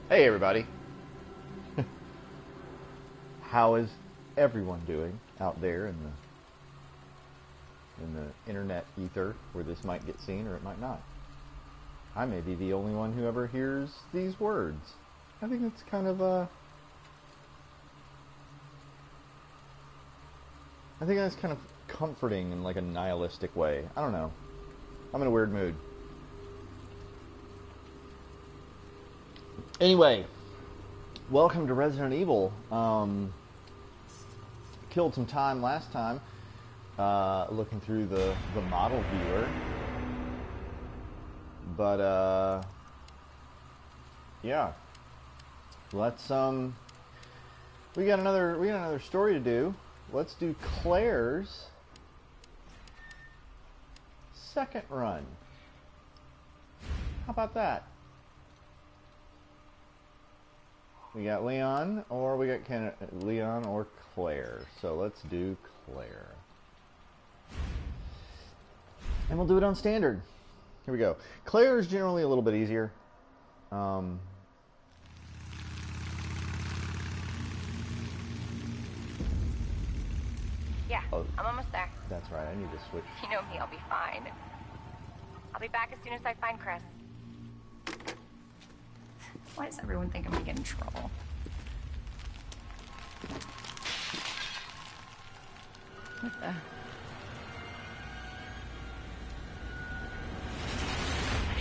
Hey everybody. How is everyone doing out there in the internet ether where this might get seen or it might not? I may be the only one who ever hears these words. I think it's kind of I think that's kind of comforting in like a nihilistic way. I don't know. I'm in a weird mood. Anyway, welcome to Resident Evil. Killed some time last time looking through the model viewer, but yeah, let's we got another story to do. Let's do Claire's second run. How about that? We got Leon, or we got Leon or Claire. So let's do Claire. And we'll do it on standard. Here we go. Claire is generally a little bit easier. Yeah, I'm almost there. That's right, I need to switch. You know me, I'll be fine. I'll be back as soon as I find Chris. Why does everyone think I'm gonna get in trouble? What the?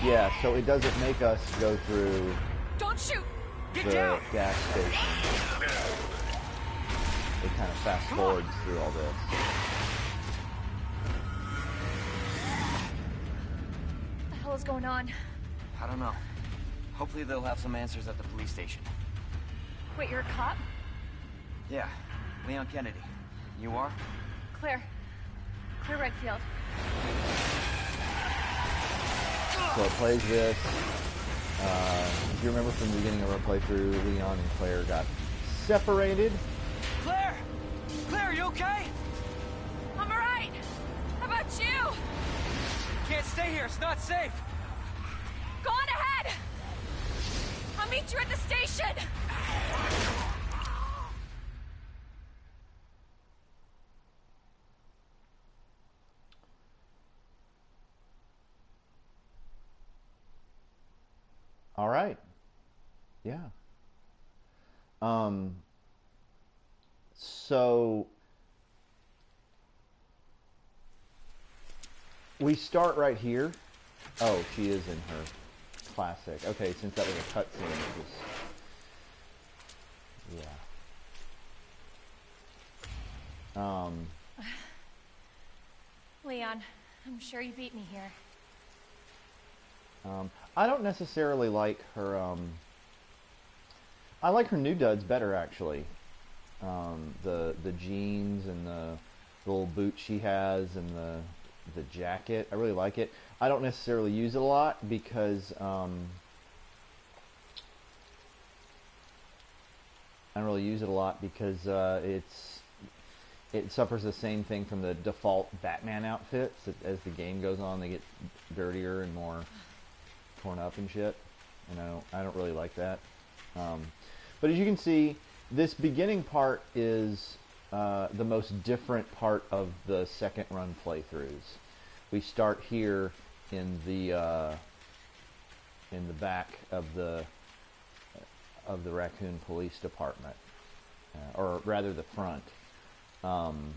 Yeah, so it doesn't make us go through Don't shoot! the gas station. It kind of fast forwards through all this. What the hell is going on? I don't know. Hopefully they'll have some answers at the police station. Wait, you're a cop? Yeah, Leon Kennedy. You are? Claire. Claire Redfield. So it plays this. If you remember from the beginning of our playthrough, Leon and Claire got separated. Claire! Claire, you okay? I'm alright! How about you? Can't stay here, it's not safe! Go on ahead! I'll meet you at the station! All right. Yeah. So we start right here. Oh, she is in her classic. Okay, since that was a cutscene, it was... Yeah. Leon, I'm sure you beat me here. I don't necessarily like her, I like her new duds better, actually. The jeans and the little boots she has and the jacket. I really like it. I don't necessarily use it a lot because I don't really use it a lot because it suffers the same thing from the default Batman outfits. As the game goes on, they get dirtier and more torn up and shit. And I don't really like that. But as you can see, this beginning part is the most different part of the second run playthroughs. We start here in the back of the Raccoon Police Department, or rather the front, and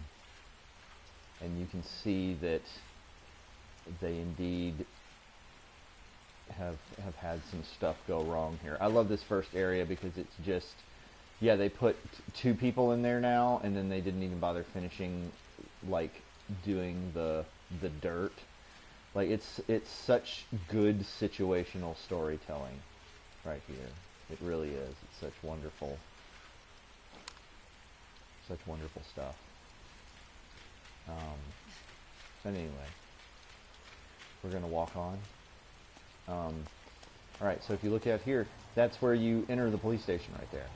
you can see that they indeed have had some stuff go wrong here. I love this first area because it's just, yeah, they put two people in there now, and then they didn't even bother finishing, like, doing the dirt. Like, it's such good situational storytelling right here. It really is. It's such wonderful stuff. But anyway, we're gonna walk on. Alright, so if you look at here, that's where you enter the police station right there.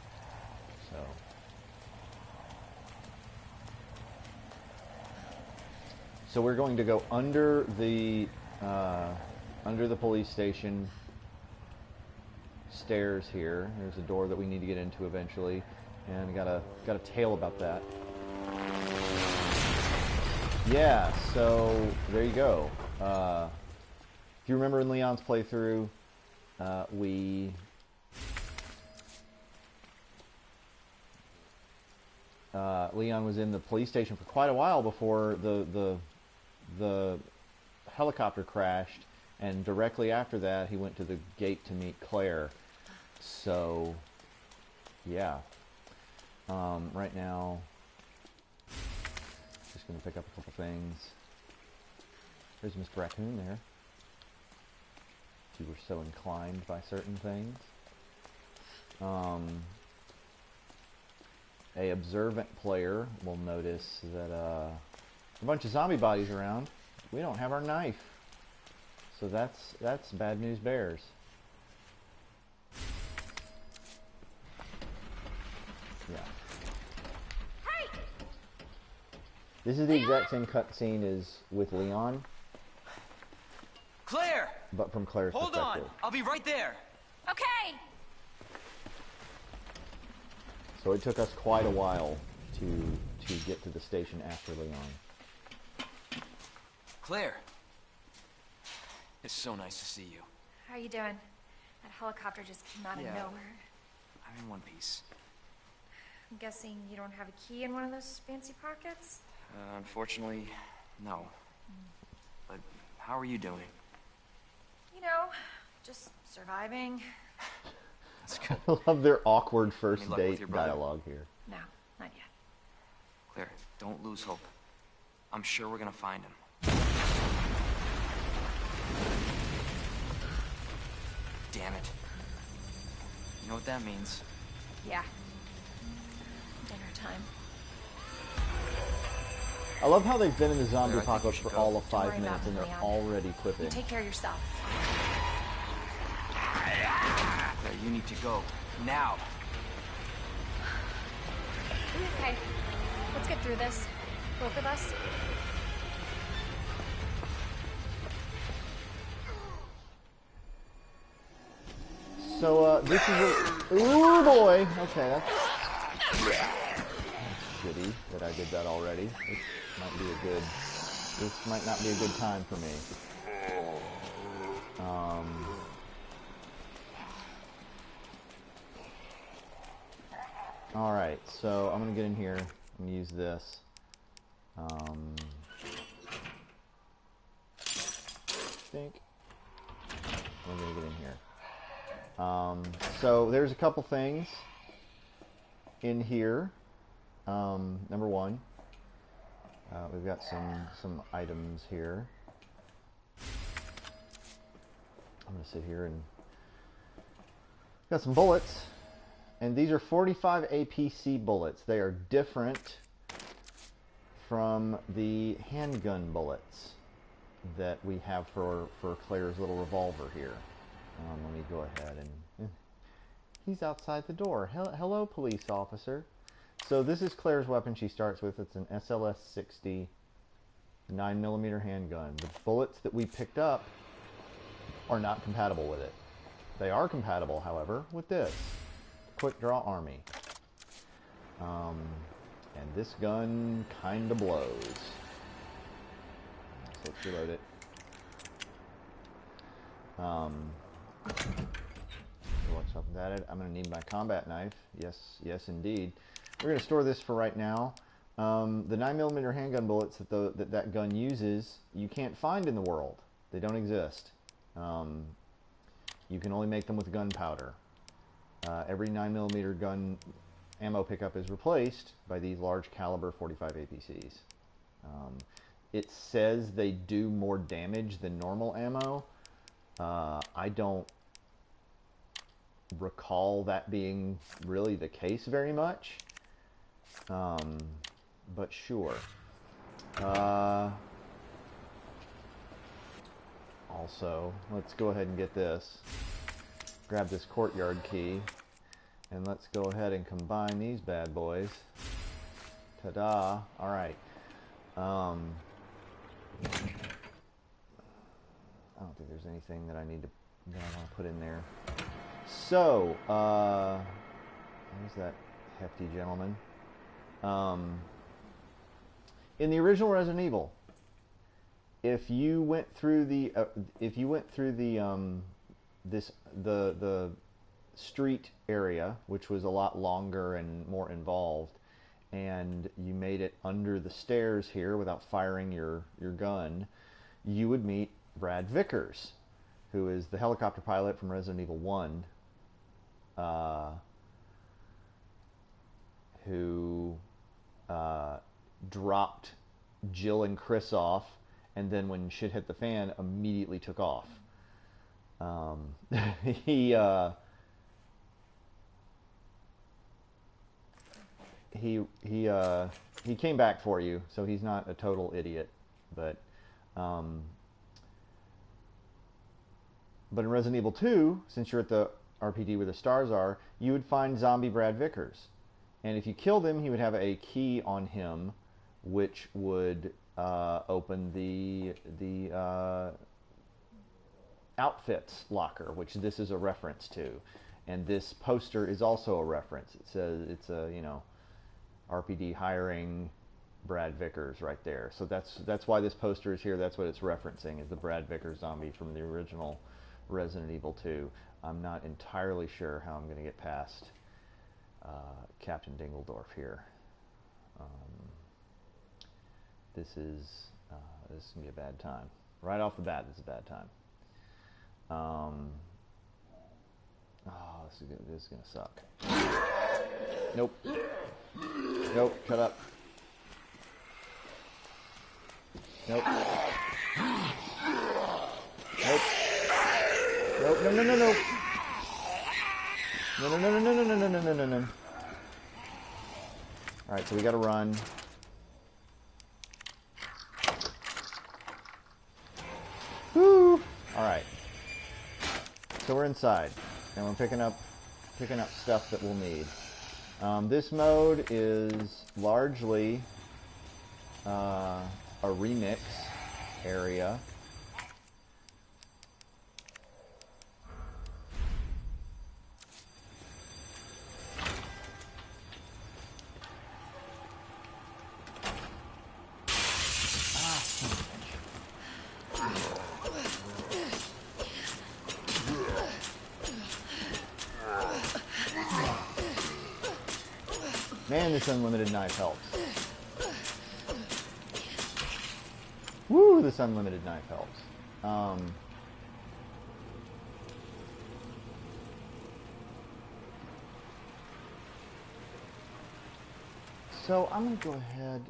So we're going to go under the police station, stairs here. There's a door that we need to get into eventually, and got a tale about that. Yeah, so there you go. If you remember in Leon's playthrough, Leon was in the police station for quite a while before the helicopter crashed, and directly after that he went to the gate to meet Claire. So yeah, right now just gonna pick up a couple things. There's Mr. Raccoon there, if you were so inclined by certain things. A observant player will notice that a bunch of zombie bodies around. We don't have our knife, so that's bad news bears. Yeah. Hey! This is the exact same cutscene as with Leon, Claire! but from Claire's Hold perspective. on! I'll be right there! Okay! So it took us quite a while to get to the station after Leon. Claire! It's so nice to see you. How are you doing? That helicopter just came out of nowhere. I'm in one piece. I'm guessing you don't have a key in one of those fancy pockets? Unfortunately, no. But how are you doing? You know, just surviving. That's good. I love their awkward Any first luck with date your brother? dialogue here. No, not yet. Claire, don't lose hope. I'm sure we're gonna find him. Damn it. You know what that means? Yeah. Dinner time. I love how they've been in the zombie Claire, I think apocalypse you for should all go. of Don't 5 worry minutes, about and it, they're Leon. already You quipping. take care of yourself. Claire, you need to go. Now! Okay. Let's get through this. Both of us. So, this is a... Ooh, boy! Okay, that's shitty that I did that already. This might not be a good time for me. Alright, so I'm gonna get in here and use this. I think I'm gonna get in here. So there's a couple things in here. Number one, we've got some items here. I'm gonna sit here and got some bullets, and these are 45 APC bullets. They are different from the handgun bullets that we have for Claire's little revolver here. Let me go ahead and... He's outside the door. Hello, police officer. So this is Claire's weapon she starts with. It's an SLS-60 9mm handgun. The bullets that we picked up are not compatible with it. They are compatible, however, with this. Quick Draw Army. And this gun kinda blows. So let's reload it. What's up with that? I'm going to need my combat knife. Yes, indeed. We're going to store this for right now. The 9mm handgun bullets that gun uses, you can't find in the world. They don't exist. You can only make them with gunpowder. Every 9mm gun ammo pickup is replaced by these large caliber 45 APCs. It says they do more damage than normal ammo. I don't recall that being really the case very much, but sure. Also, let's go ahead and get this. Grab this courtyard key, and let's go ahead and combine these bad boys. Ta-da! All right. I don't think there's anything that I want to put in there. So, there's that hefty gentleman. In the original Resident Evil, if you went through the the street area, which was a lot longer and more involved, and you made it under the stairs here without firing your gun, you would meet Brad Vickers, who is the helicopter pilot from Resident Evil 1, who dropped Jill and Chris off, and then when shit hit the fan, immediately took off. He came back for you, so he's not a total idiot. But in Resident Evil 2, since you're at the RPD where the stars are, you would find zombie Brad Vickers. And if you killed him, he would have a key on him, which would open the outfits locker, which this is a reference to. And this poster is also a reference. It says it's a, RPD hiring Brad Vickers right there. So that's why this poster is here. That's what it's referencing, is the Brad Vickers zombie from the original Resident Evil 2. I'm not entirely sure how I'm going to get past Captain Dingledorf here. This is going to be a bad time. Right off the bat, this is a bad time. This is going to suck. Nope. Nope, shut up. Nope. Nope. Nope, no, no, no, no. No, no, no, no, no, no, no, no, no, no, no. Alright, so we gotta run. Woo! Alright. So we're inside, and we're picking up stuff that we'll need. This mode is largely a remix area. Man, this unlimited knife helps. Woo, this unlimited knife helps. So I'm gonna go ahead.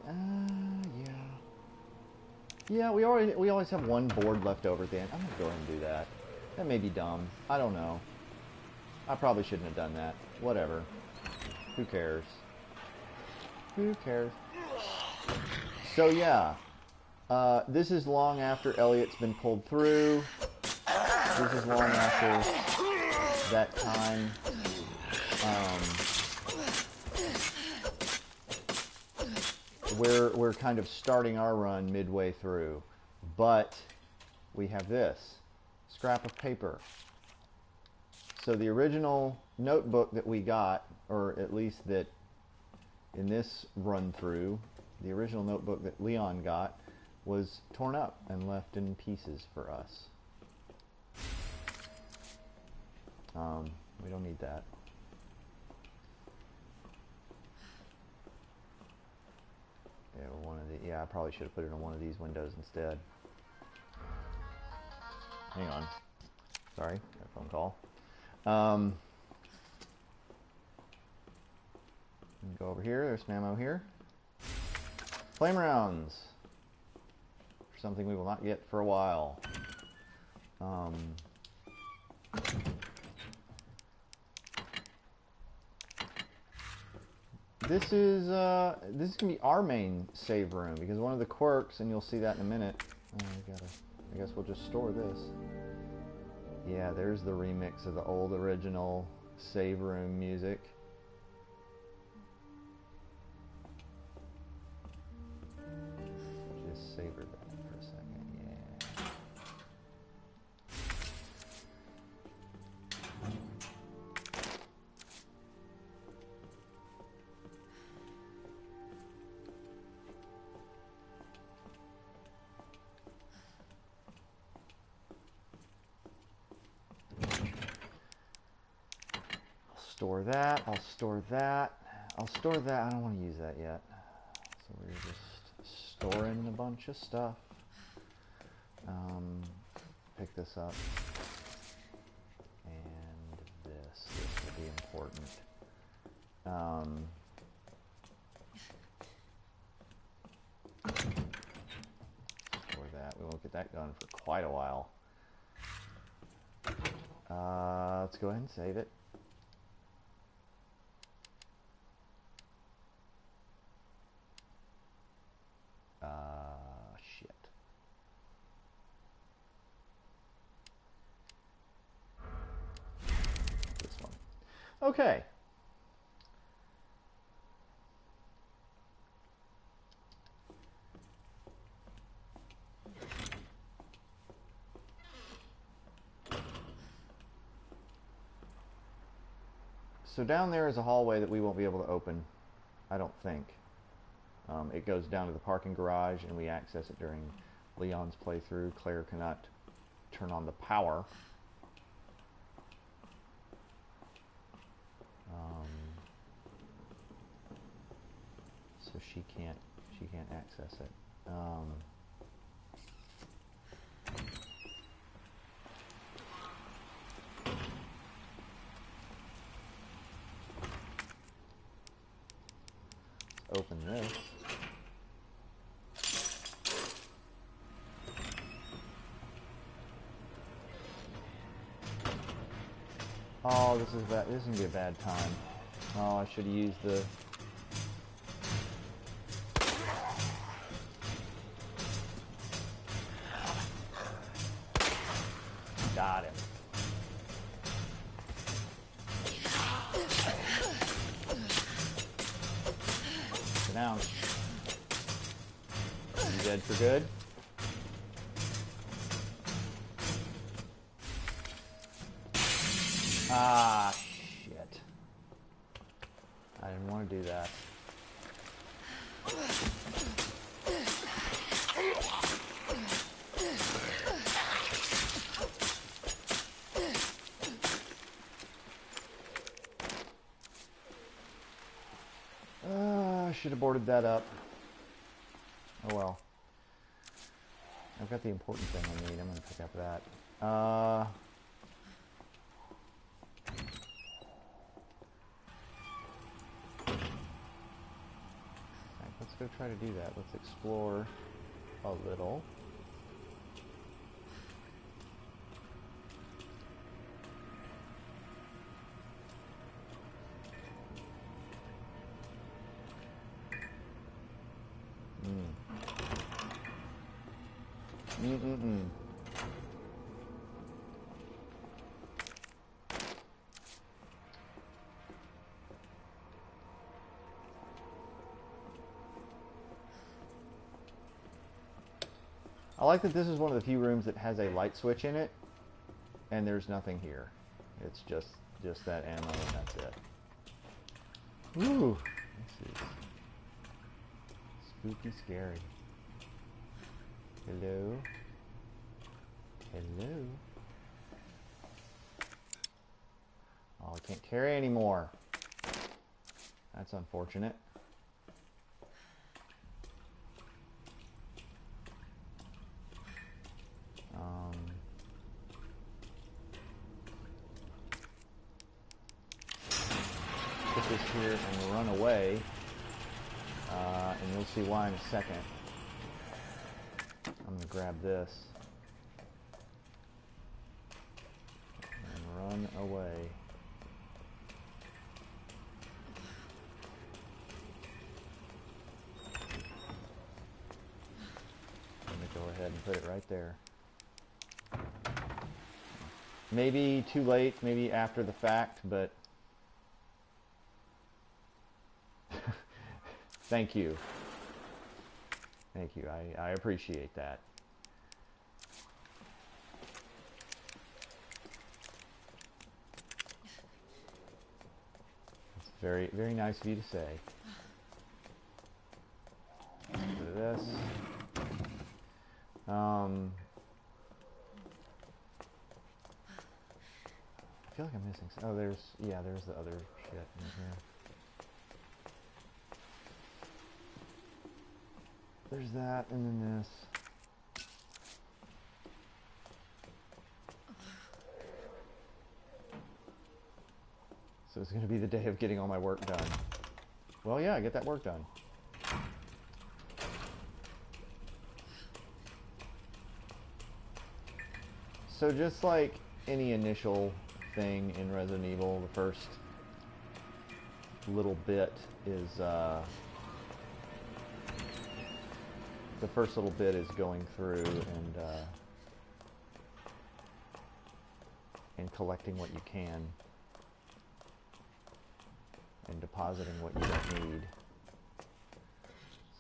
Yeah, we always have one board left over at the end. I'm gonna go ahead and do that. That may be dumb. I don't know. I probably shouldn't have done that. Whatever. Who cares? Who cares? So yeah, this is long after Elliot's been pulled through. This is long after that time. We're kind of starting our run midway through, but we have this scrap of paper. So the original notebook that we got, or at least that in this run through, the original notebook that Leon got was torn up and left in pieces for us. We don't need that. Yeah, I probably should have put it on one of these windows instead. Hang on. Sorry, got a phone call. Go over here. There's some ammo here. Flame rounds. Something we will not get for a while. This is gonna be our main save room, because one of the quirks, and you'll see that in a minute. I guess we'll just store this. Yeah, there's the remix of the old original save room music. Just savor that for a second. Yeah. store that. I'll store that. I'll store that. I don't want to use that yet. So we're just storing a bunch of stuff. Pick this up. And this will be important. Store that. We won't get that going for quite a while. Let's go ahead and save it. Shit. This one. Okay. So down there is a hallway that we won't be able to open, I don't think. It goes down to the parking garage, and we access it during Leon's playthrough. Claire cannot turn on the power. So she can't access it. Open this. Oh, this is bad. This is gonna be a bad time. Oh, I should have used the. Got him. Sit down. You dead for good? Ah, shit. I didn't want to do that. I should have boarded that up. Oh well. I've got the important thing I need. I'm going to pick up that. Let's go try to do that. Let's explore a little. I like that this is one of the few rooms that has a light switch in it, and there's nothing here. It's just that ammo, and that's it. Ooh, this is spooky, scary. Hello, hello. Oh, I can't carry anymore. That's unfortunate. Put this here and run away, and you'll see why in a second. I'm gonna grab this and run away. I'm gonna go ahead and put it right there. Maybe too late, maybe after the fact, but thank you. Thank you. I appreciate that. It's very, very nice of you to say. Look at this. feel like I'm missing some. Oh, there's the other shit in here. There's that, and then this. So it's going to be the day of getting all my work done. Well, yeah, get that work done. So just like any initial thing in Resident Evil, the first little bit is going through and collecting what you can and depositing what you don't need.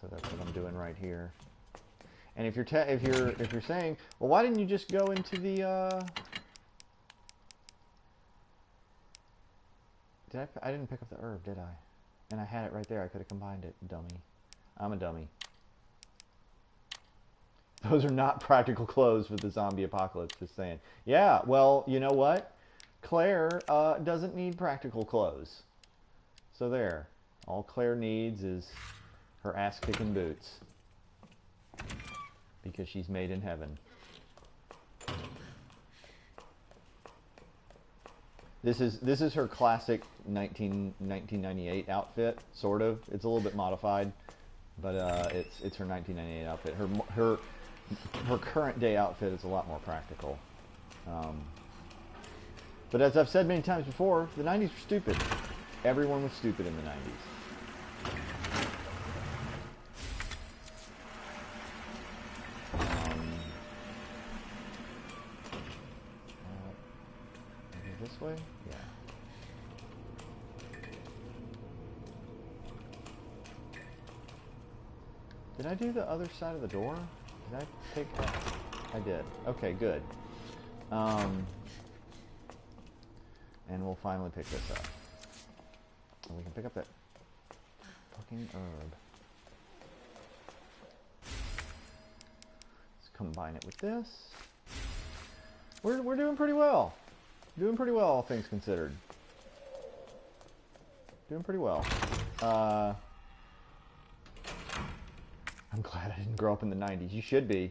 So that's what I'm doing right here. And if you're saying, well, why didn't you just go into the I didn't pick up the herb, did I? And I had it right there. I could have combined it. Dummy. I'm a dummy. Those are not practical clothes for the zombie apocalypse, just saying. Yeah, well, you know what? Claire doesn't need practical clothes. So there. All Claire needs is her ass-kicking boots. Because she's made in heaven. This is her classic 1998 outfit, sort of. It's a little bit modified, but it's her 1998 outfit. Her current day outfit is a lot more practical. But as I've said many times before, the 90s were stupid. Everyone was stupid in the 90s. This way? Yeah. Did I do the other side of the door? Did I take that? I did. Okay, good. And we'll finally pick this up. And we can pick up that fucking herb. Let's combine it with this. We're doing pretty well. Doing pretty well, all things considered. Doing pretty well. I'm glad I didn't grow up in the 90s. You should be.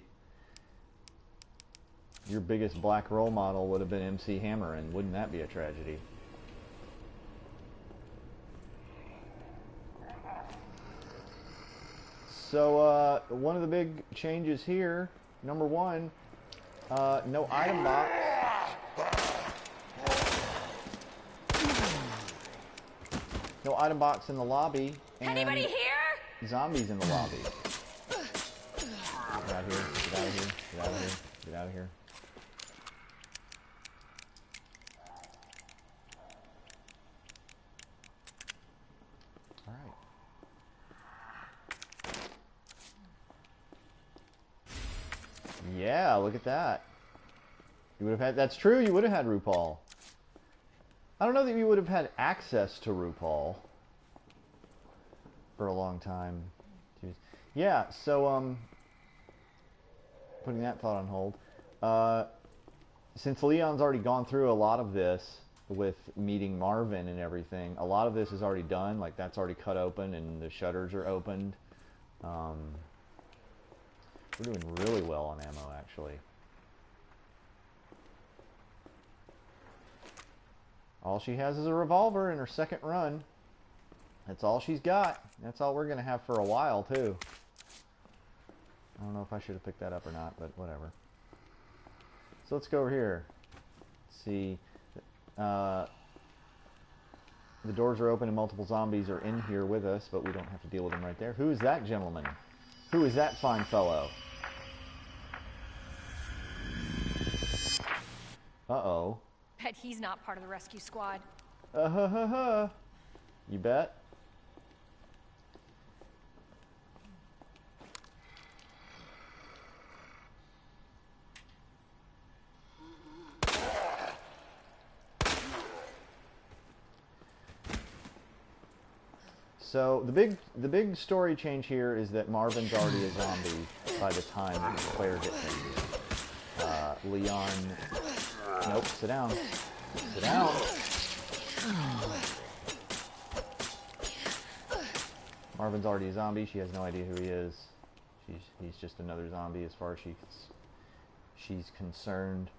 Your biggest black role model would have been MC Hammer, and wouldn't that be a tragedy? So, one of the big changes here, number one, no item box. No item box in the lobby. And anybody here? Zombies in the lobby. Get out of here, get out of here, get out of here, get out of here. Alright. Yeah, look at that. You would have had, that's true, you would have had RuPaul. I don't know that you would have had access to RuPaul for a long time. Jeez. Yeah, so, putting that thought on hold. Since Leon's already gone through a lot of this with meeting Marvin and everything, a lot of this is already done. Like, that's already cut open and the shutters are opened. We're doing really well on ammo, actually. All she has is a revolver in her second run. That's all she's got. That's all we're going to have for a while, too. I don't know if I should have picked that up or not, but whatever. So let's go over here. Let's see. The doors are open and multiple zombies are in here with us, but we don't have to deal with them right there. Who is that gentleman? Who is that fine fellow? Uh-oh. Bet he's not part of the rescue squad. You bet. So the big story change here is that Marvin's already a zombie by the time Claire gets in here. Leon, nope, sit down. Sit down. Marvin's already a zombie. She has no idea who he is. He's just another zombie as far as she's concerned.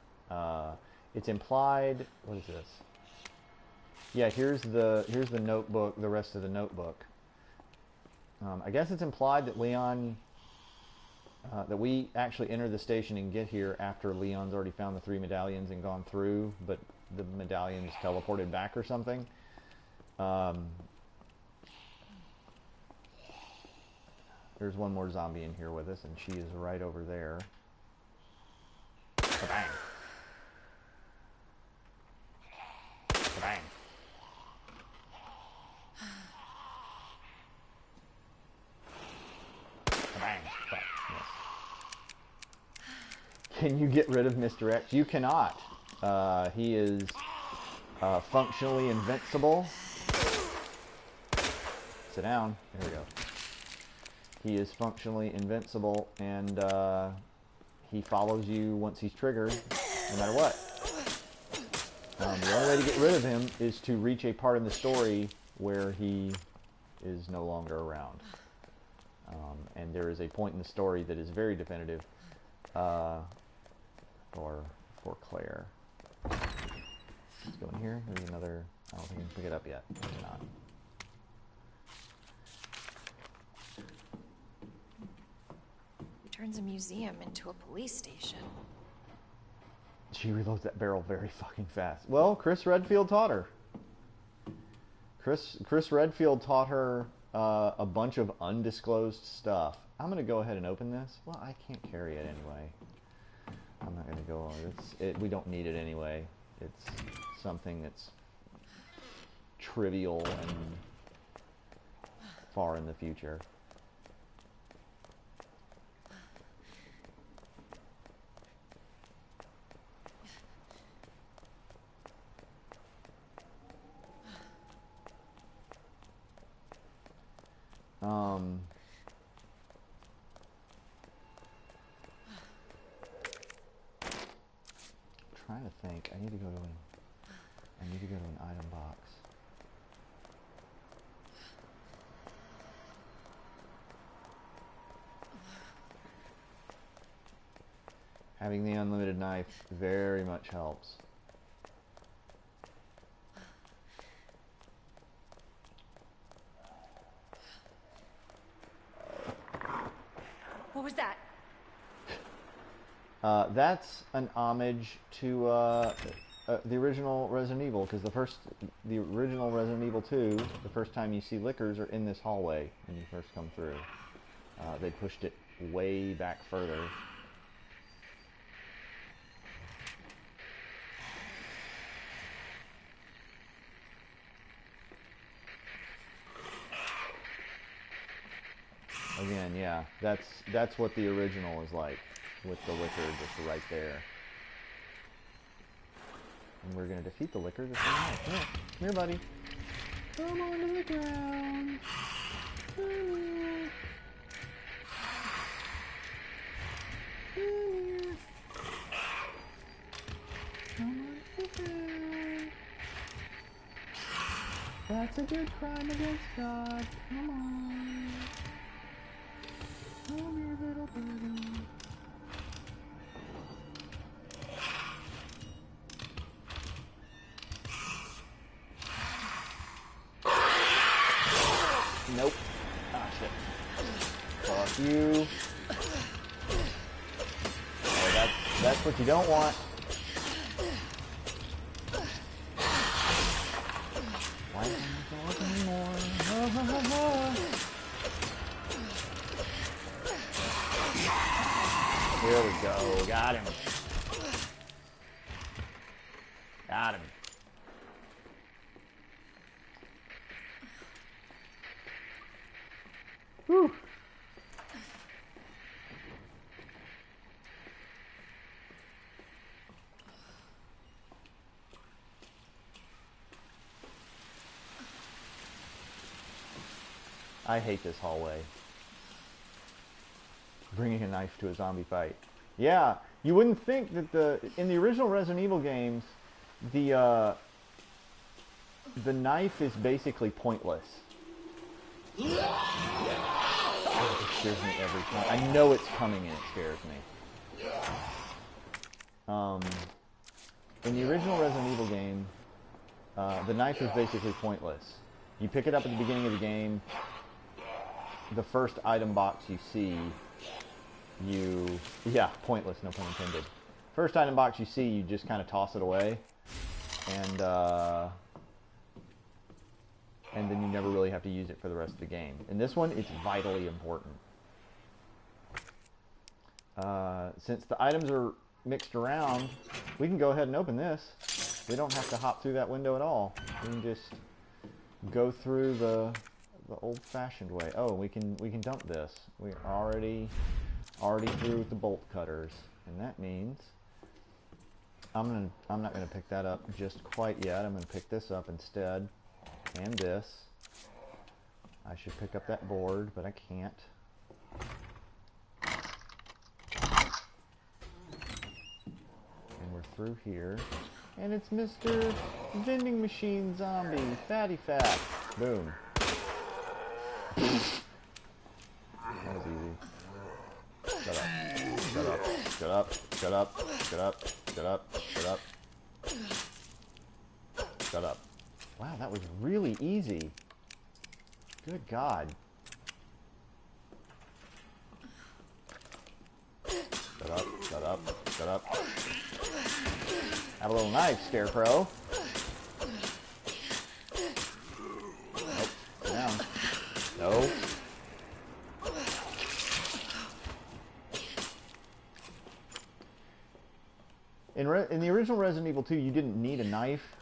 It's implied. What is this? Yeah, here's the notebook. The rest of the notebook. I guess it's implied that Leon, that we actually enter the station and get here after Leon's already found the 3 medallions and gone through, but the medallions teleported back or something. There's one more zombie in here with us, and she is right over there. Bang. Bang. Bang. Yes. Can you get rid of Mr. X? You cannot. He is functionally invincible. Sit down. There we go. He is functionally invincible, and he follows you once he's triggered, no matter what. The only way to get rid of him is to reach a part in the story where he is no longer around. And there is a point in the story that is very definitive for Claire. Let's go in here. There's another. I don't think I can pick it up yet. Maybe not. Turns a museum into a police station. She reloads that barrel very fucking fast. Well, Chris Redfield taught her. Chris Redfield taught her a bunch of undisclosed stuff. I'm going to go ahead and open this. Well, I can't carry it anyway. I'm not going to go on. We don't need it anyway. It's something that's trivial and far in the future. Trying to think. I need to go to an item box. Having the unlimited knife very much helps. What was that? That's an homage to the original Resident Evil, because the original Resident Evil 2, the first time you see Lickers are in this hallway when you first come through. They pushed it way back further. Again, yeah, that's what the original is like, with the Licker just right there. And we're gonna defeat the Licker just right now. Come here, buddy. Come onto the ground. Come here. Come onto the ground. That's a good crime against God. Come on. Come here, little birdie. Nope. Ah, shit. Fuck you. Oh, that's what you don't want. Why isn't it working anymore? Ha, ha, ha, ha. Here we go. Got him. Got him. Whew. I hate this hallway. Bringing a knife to a zombie fight. Yeah, you wouldn't think that in the original Resident Evil games, The knife is basically pointless. Oh, it scares me every time. I know it's coming and it scares me. In the original Resident Evil game, the knife is basically pointless. You pick it up at the beginning of the game. The first item box you see, yeah, pointless, no pun intended. First item box you see, you just kind of toss it away, and then you never really have to use it for the rest of the game. In this one, it's vitally important. Since the items are mixed around, we can go ahead and open this. We don't have to hop through that window at all. We can just go through the old-fashioned way. Oh, we can dump this. We're already through with the bolt cutters, and that means I'm not gonna pick that up just quite yet. I'm gonna pick this up instead, and this. I should pick up that board, but I can't. And we're through here, and it's Mr. Vending Machine Zombie, Fatty Fat. Boom. That was easy. Shut up. Shut up. Shut up. Shut up. Shut up. Shut up. Shut up. Shut up. Wow, that was really easy. Good God. Shut up. Shut up. Shut up. Have a little knife, Scarecrow. Nope. Sit down. No. In the original Resident Evil 2, you didn't need a knife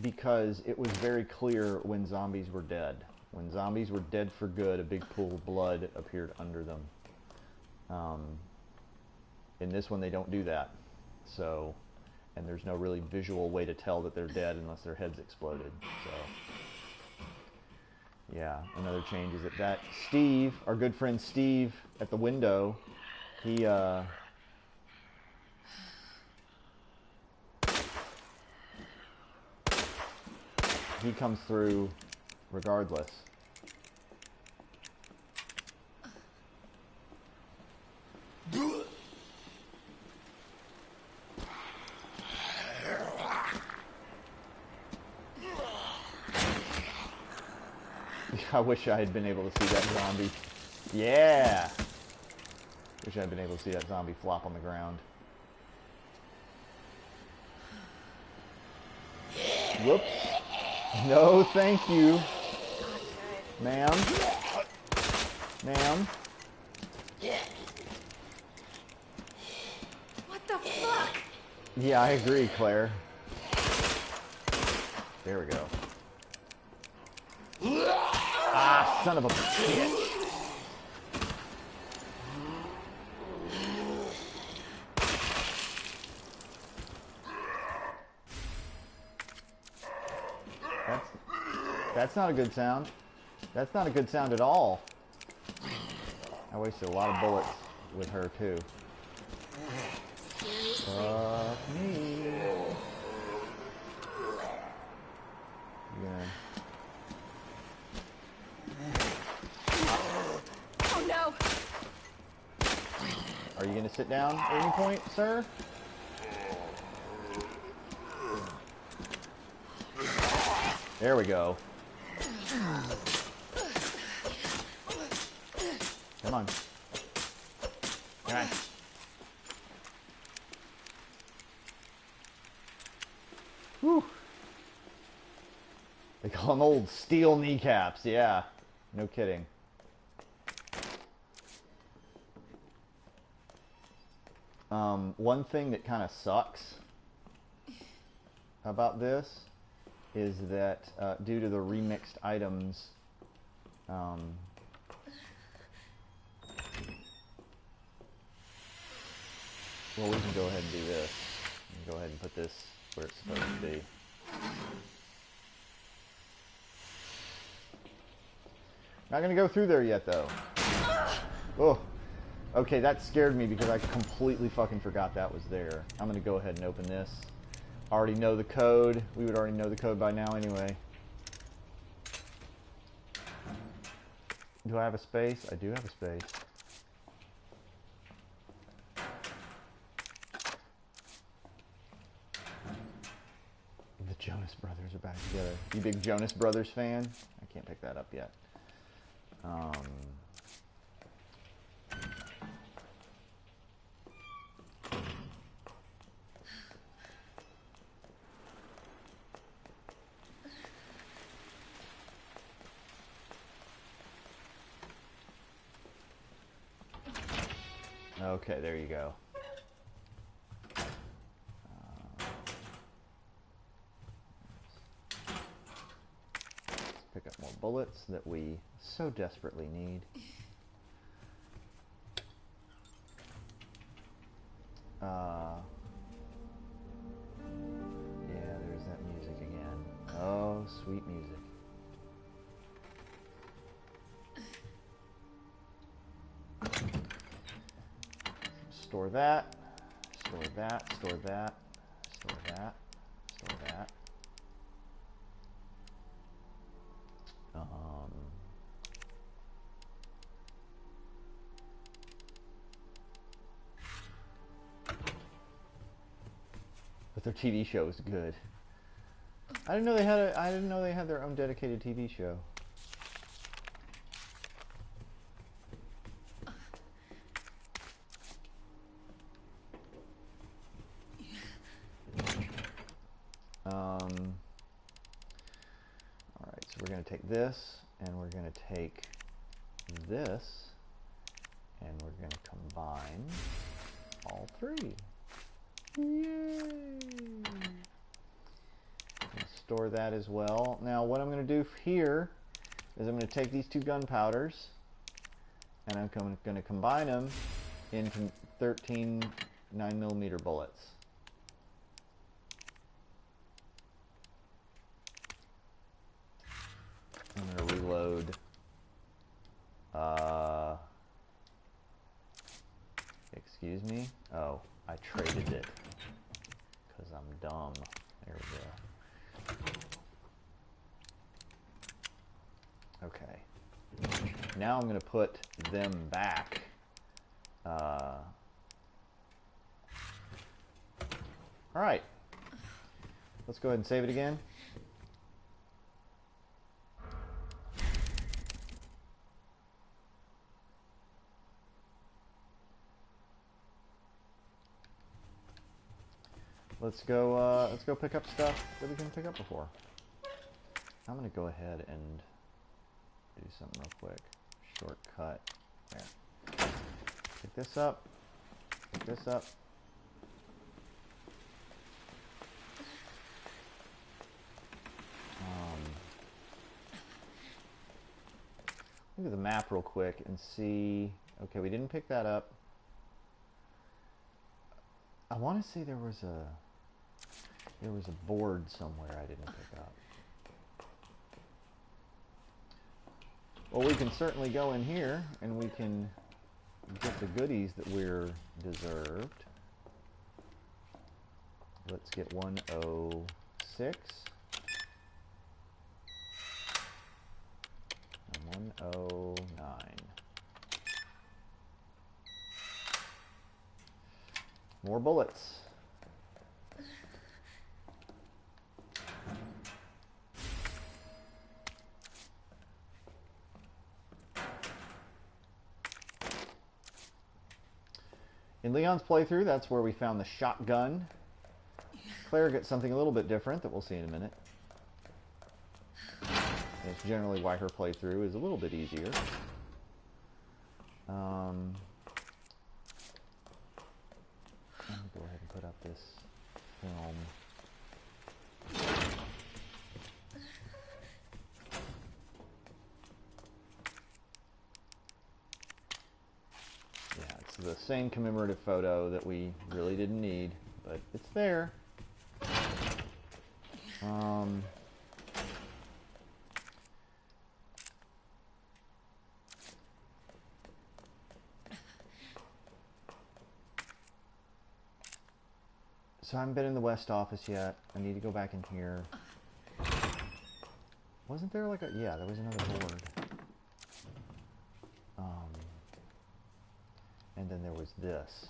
because it was very clear when zombies were dead. When zombies were dead for good, a big pool of blood appeared under them. In this one, they don't do that. So, and there's no really visual way to tell that they're dead unless their heads exploded. So, yeah, another change is that Steve, our good friend Steve, at the window, he comes through regardless. I wish I had been able to see that zombie. Yeah! Wish I had been able to see that zombie flop on the ground. Whoops. No, thank you. Ma'am. Ma'am. What the fuck? Yeah, I agree, Claire. There we go. Ah, son of a bitch. That's not a good sound. That's not a good sound at all. I wasted a lot of bullets with her, too. Fuck me. Yeah. Oh no! Are you gonna sit down at any point, sir? There we go. Come on. Come on. Whew. They call them old steel kneecaps, yeah. No kidding. One thing that kind of sucks about this is that due to the remixed items, well, we can go ahead and do this. We can go ahead and put this where it's supposed to be. Not going to go through there yet, though. Oh, Okay, that scared me because I completely fucking forgot that was there. I'm gonna go ahead and open this. Already know the code. We would already know the code by now anyway. Do I have a space? I do have a space. The Jonas Brothers are back together. You big Jonas Brothers fan? I can't pick that up yet. Okay, there you go. Let's pick up more bullets that we so desperately need. Yeah, there's that music again. Oh, sweet music. Store that, store that, store that, store that, store that. But their TV show is good. I didn't know they had I didn't know they had their own dedicated TV show. Alright, so we're going to take this, and we're going to take this, and we're going to combine all three. Yay! Store that as well. Now what I'm going to do here is I'm going to take these two gunpowders, and I'm going to combine them into 13 9mm bullets. I'm going to reload. Excuse me? Oh, I traded it. Because I'm dumb. There we go. Okay. Now I'm going to put them back. Alright. Let's go ahead and save it again. Let's go pick up stuff that we can pick up before. I'm gonna go ahead and do something real quick. Shortcut. There. Pick this up. Pick this up. Look at the map real quick and see. Okay, we didn't pick that up. I want to say there was a board somewhere I didn't pick up. Well, we can certainly go in here and we can get the goodies that we're deserved. Let's get 106 and 109. More bullets. In Leon's playthrough, that's where we found the shotgun. Claire gets something a little bit different that we'll see in a minute. That's generally why her playthrough is a little bit easier. I'm going to go ahead and put up this film. Yeah, it's the same commemorative photo that we really didn't need, but it's there. So I haven't been in the West office yet. I need to go back in here. Wasn't there like a... Yeah, there was another board. And then there was this,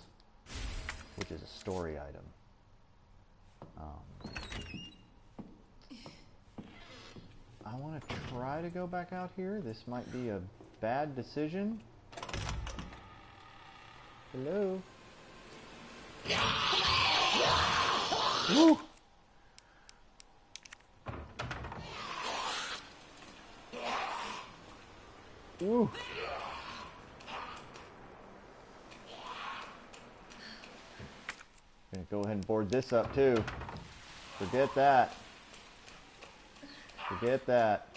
which is a story item. I want to try to go back out here. This might be a bad decision. Hello? Woo! Ooh. Gonna go ahead and board this up too. Forget that. Forget that.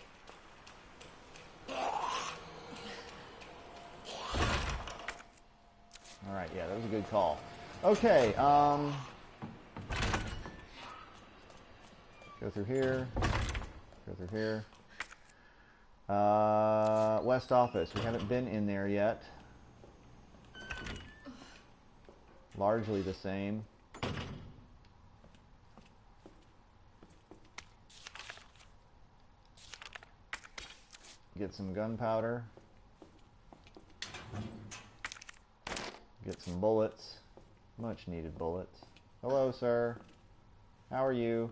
Alright, yeah, that was a good call. Okay, go through here. Go through here. West office. We haven't been in there yet. Largely the same. Get some gunpowder. Get some bullets. Much needed bullets. Hello, sir. How are you?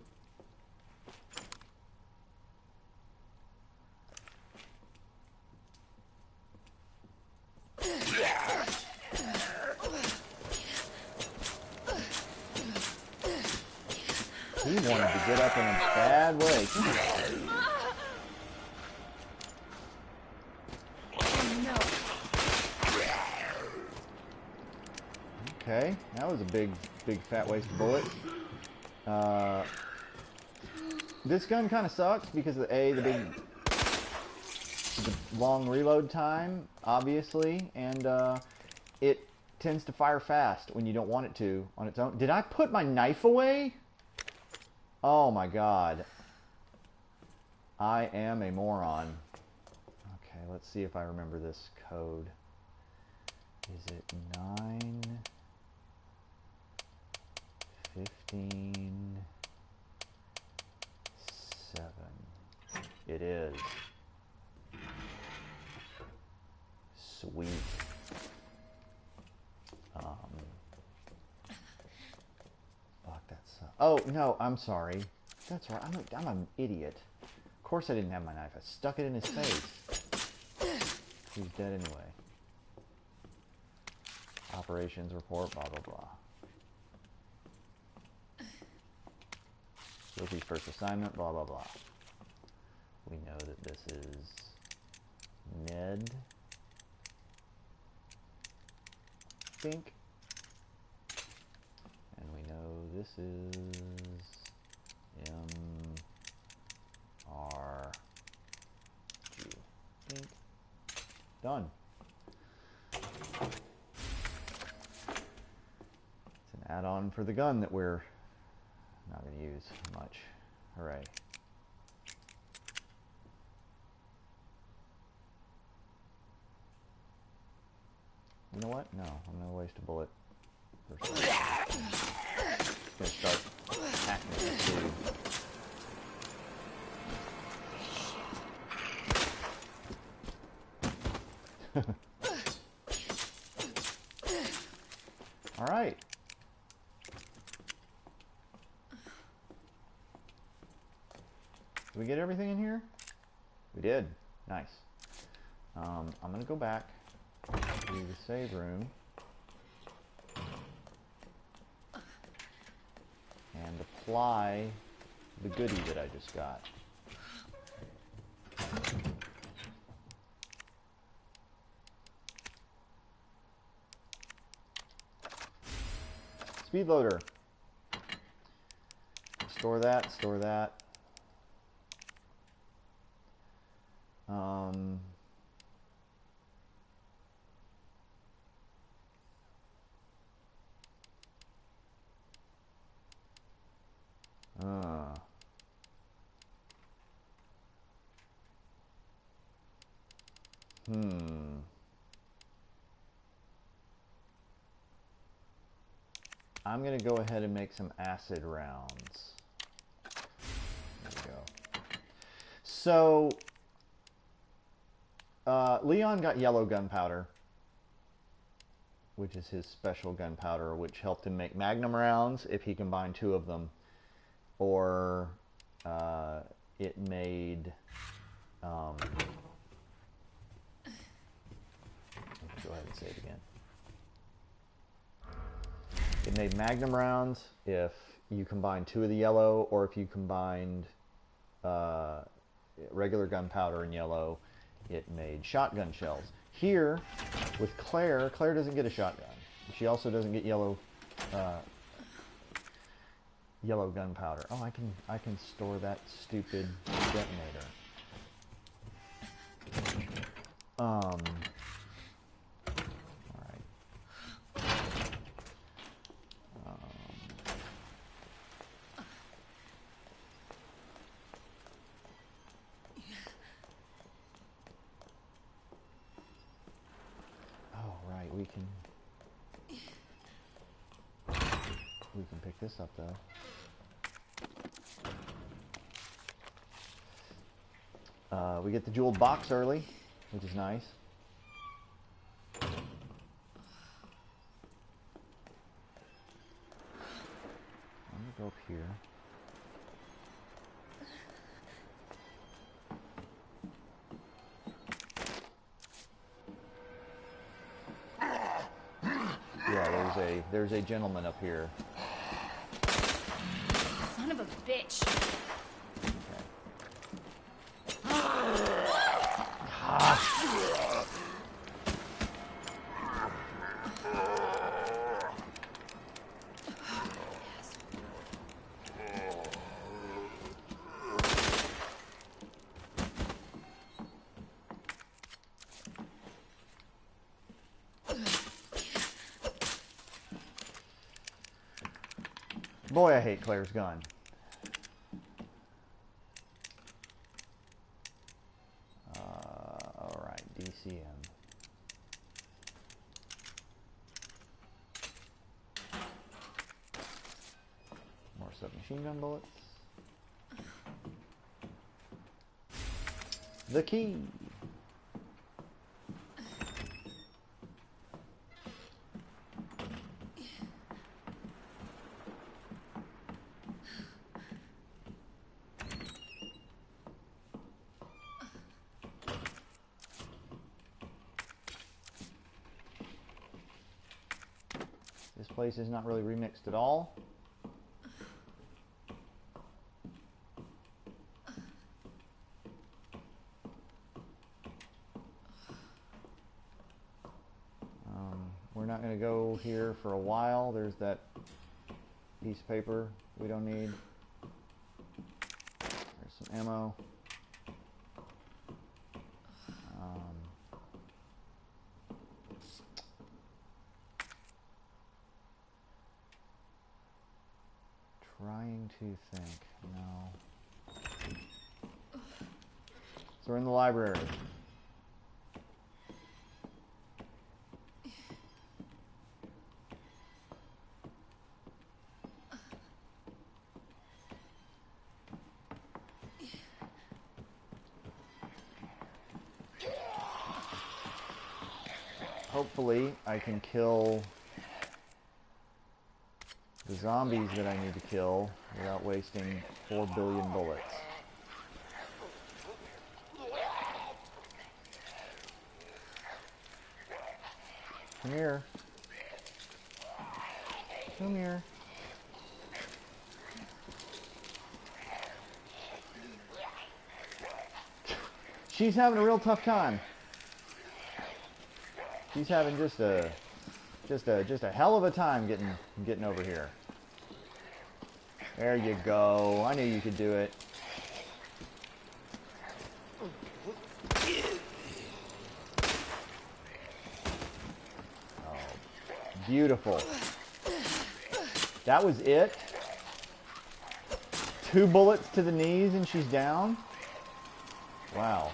He wanted to get up in a bad way. Okay, that was a big fat waste of bullets. This gun kind of sucks because of the long reload time, obviously, and it tends to fire fast when you don't want it to on its own. Did I put my knife away? Oh my god. I am a moron. Okay, let's see if I remember this code. Is it 9, 15, 7? It is. Sweet. Fuck, that sucks. Oh, no, I'm sorry. That's right, I'm an idiot. Of course I didn't have my knife. I stuck it in his face. He's dead anyway. Operations report, blah, blah, blah. Guilty first assignment, blah, blah, blah. We know that this is Ned. Think. And we know this is M-R-G. Think. Done. It's an add-on for the gun that we're not going to use much. Hooray. You know what? No, I'm going to waste a bullet. I'm going to start hacking this dude. All right. Did we get everything in here? We did. Nice. I'm going to go back to the save room and apply the goodie that I just got. Speed loader. Store that, store that. I'm going to go ahead and make some acid rounds. There we go. So, Leon got yellow gunpowder, which is his special gunpowder, which helped him make magnum rounds if he combined 2 of them, or it made go ahead and say it again. It made magnum rounds if you combine 2 of the yellow, or if you combined regular gunpowder and yellow, it made shotgun shells. Here, with Claire, Claire doesn't get a shotgun. She also doesn't get yellow yellow gunpowder. Oh, I can store that stupid detonator. All right. Oh, right. We can pick this up though. We get the jeweled box early, which is nice. I'm gonna go up here. Yeah, there's a gentleman up here. Son of a bitch. Boy, I hate Claire's gun. Alright, DCM. More submachine gun bullets. The key. This place is not really remixed at all. We're not going to go here for a while. There's that piece of paper we don't need. There's some ammo. Trying to think. No. So we're in the library. Hopefully I can kill the zombies that I need to kill without wasting 4 billion bullets. Come here. Come here. She's having a real tough time. She's having just a hell of a time getting over here. There you go. I knew you could do it. Oh, beautiful. That was it? 2 bullets to the knees and she's down? Wow.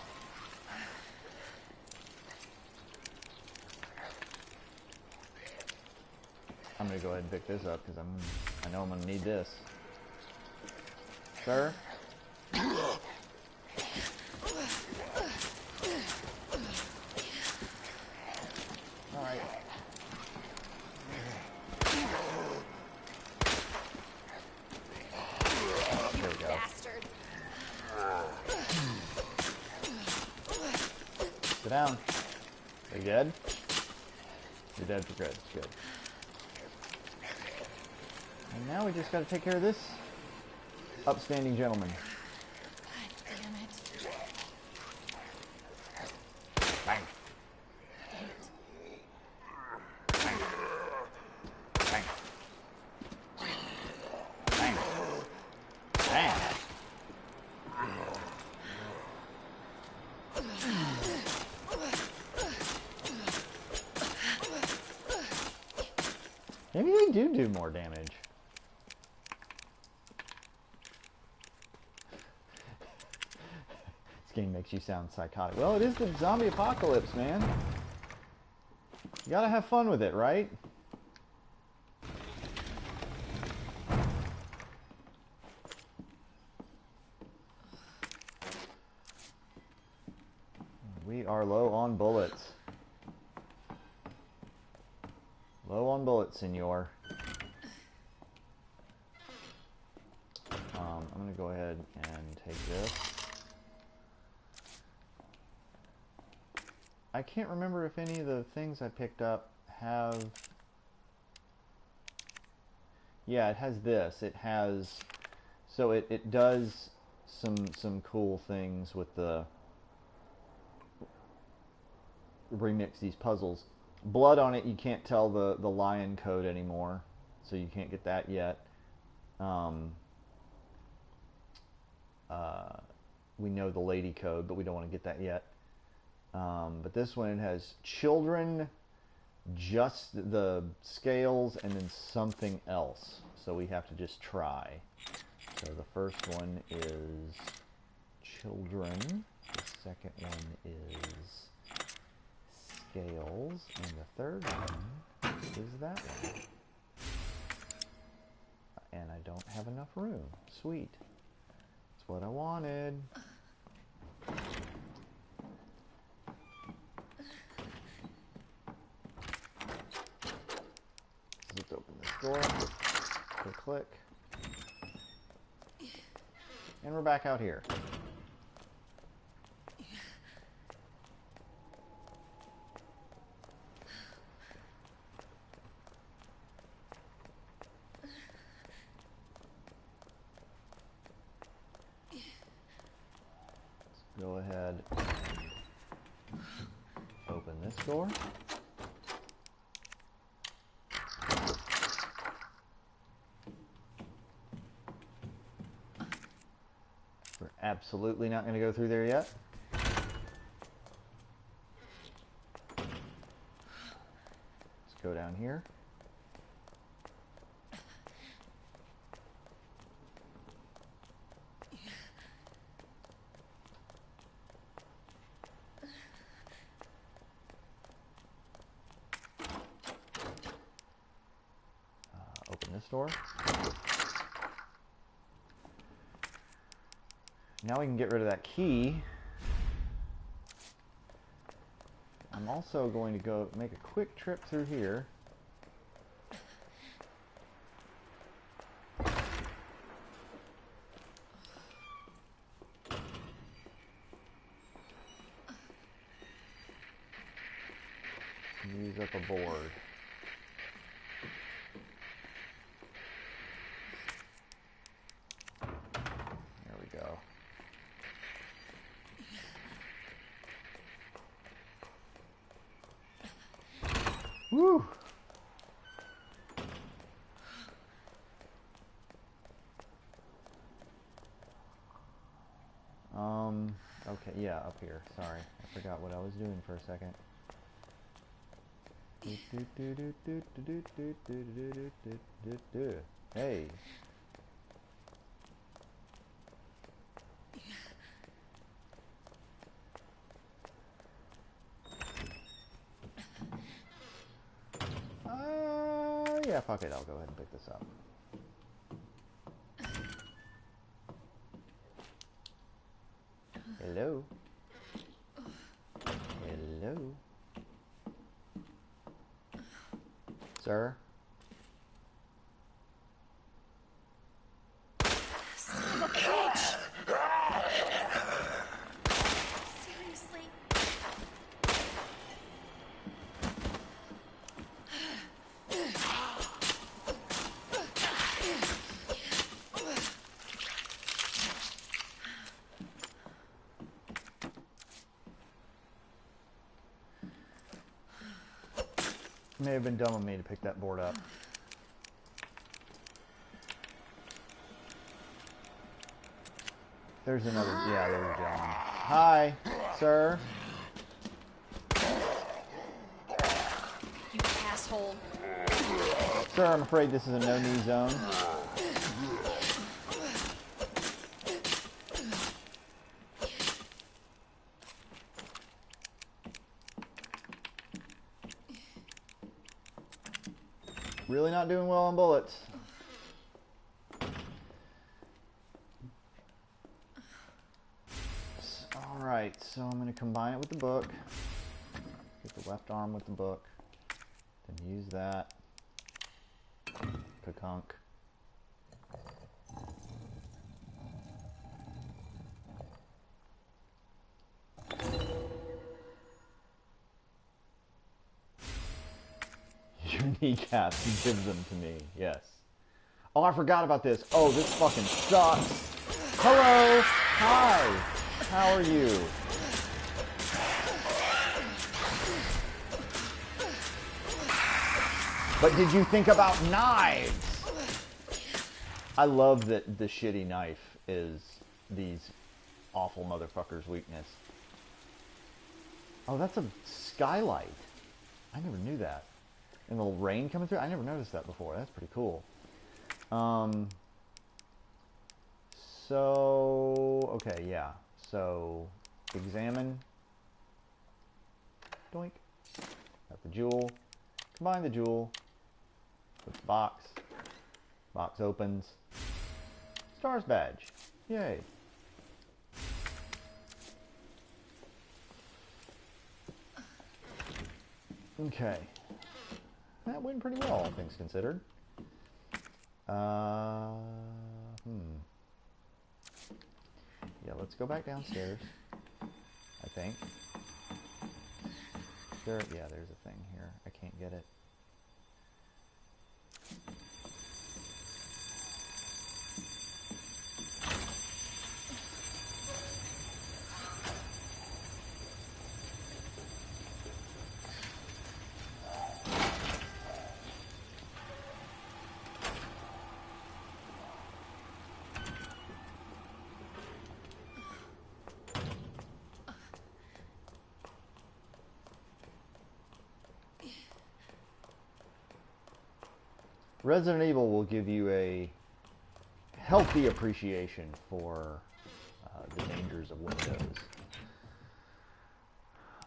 I'm gonna go ahead and pick this up because I know I'm gonna need this. Sir? Alright. There we go. Bastard. Sit down. Are you dead? You're dead for good. It's good. And now we just gotta take care of this upstanding gentleman. God damn it. Bang. Bang. Bang. Bang. Bang. Maybe they do more damage. This game makes you sound psychotic. Well, it is the zombie apocalypse, man. You gotta have fun with it, right? We are low on bullets. Low on bullets, senor. I'm gonna go ahead and take this. I can't remember if any of the things I picked up have... Yeah, it has this. It has... So it does some cool things with the... remix these puzzles. Blood on it, you can't tell the lion code anymore, so you can't get that yet. We know the lady code, but we don't want to get that yet. But this one has children, just the scales, and then something else. So we have to just try. So the first one is children. The second one is scales, and the third one is that one. And I don't have enough room. Sweet. That's what I wanted. Let's open this door. Click, click. And we're back out here. Go ahead, open this door. We're absolutely not going to go through there yet. Let's go down here. Open this door. Now we can get rid of that key. I'm also going to go make a quick trip through here. Use up a board. There we go. Woo! Okay, yeah, up here. Sorry. I forgot what I was doing for a second. Hey. yeah, fuck it. I'll go ahead and pick this up. Hello? Hello? Sir? Son of a bitch! Seriously? May have been dumb of me to pick that board up. There's another, yeah, there's a gentleman. Hi, sir. You asshole. Sir, I'm afraid this is a no-knee zone. Really not doing well on bullets. Alright, so I'm going to combine it with the book. Get the left arm with the book. Then use that. Kakunk. Your kneecaps, he gives them to me, yes. Oh, I forgot about this. Oh, this fucking sucks. Hello! Hi! How are you? But did you think about knives? I love that the shitty knife is these awful motherfuckers' weakness. Oh, that's a skylight. I never knew that. And the rain coming through? I never noticed that before. That's pretty cool. So, okay, yeah. So, examine. Doink. Got the jewel. Combine the jewel with the box. Box opens. Stars badge. Yay. Okay. That went pretty well, all things considered. Yeah, let's go back downstairs. I think. Yeah, there's a thing here. I can't get it. Resident Evil will give you a healthy appreciation for the dangers of Windows.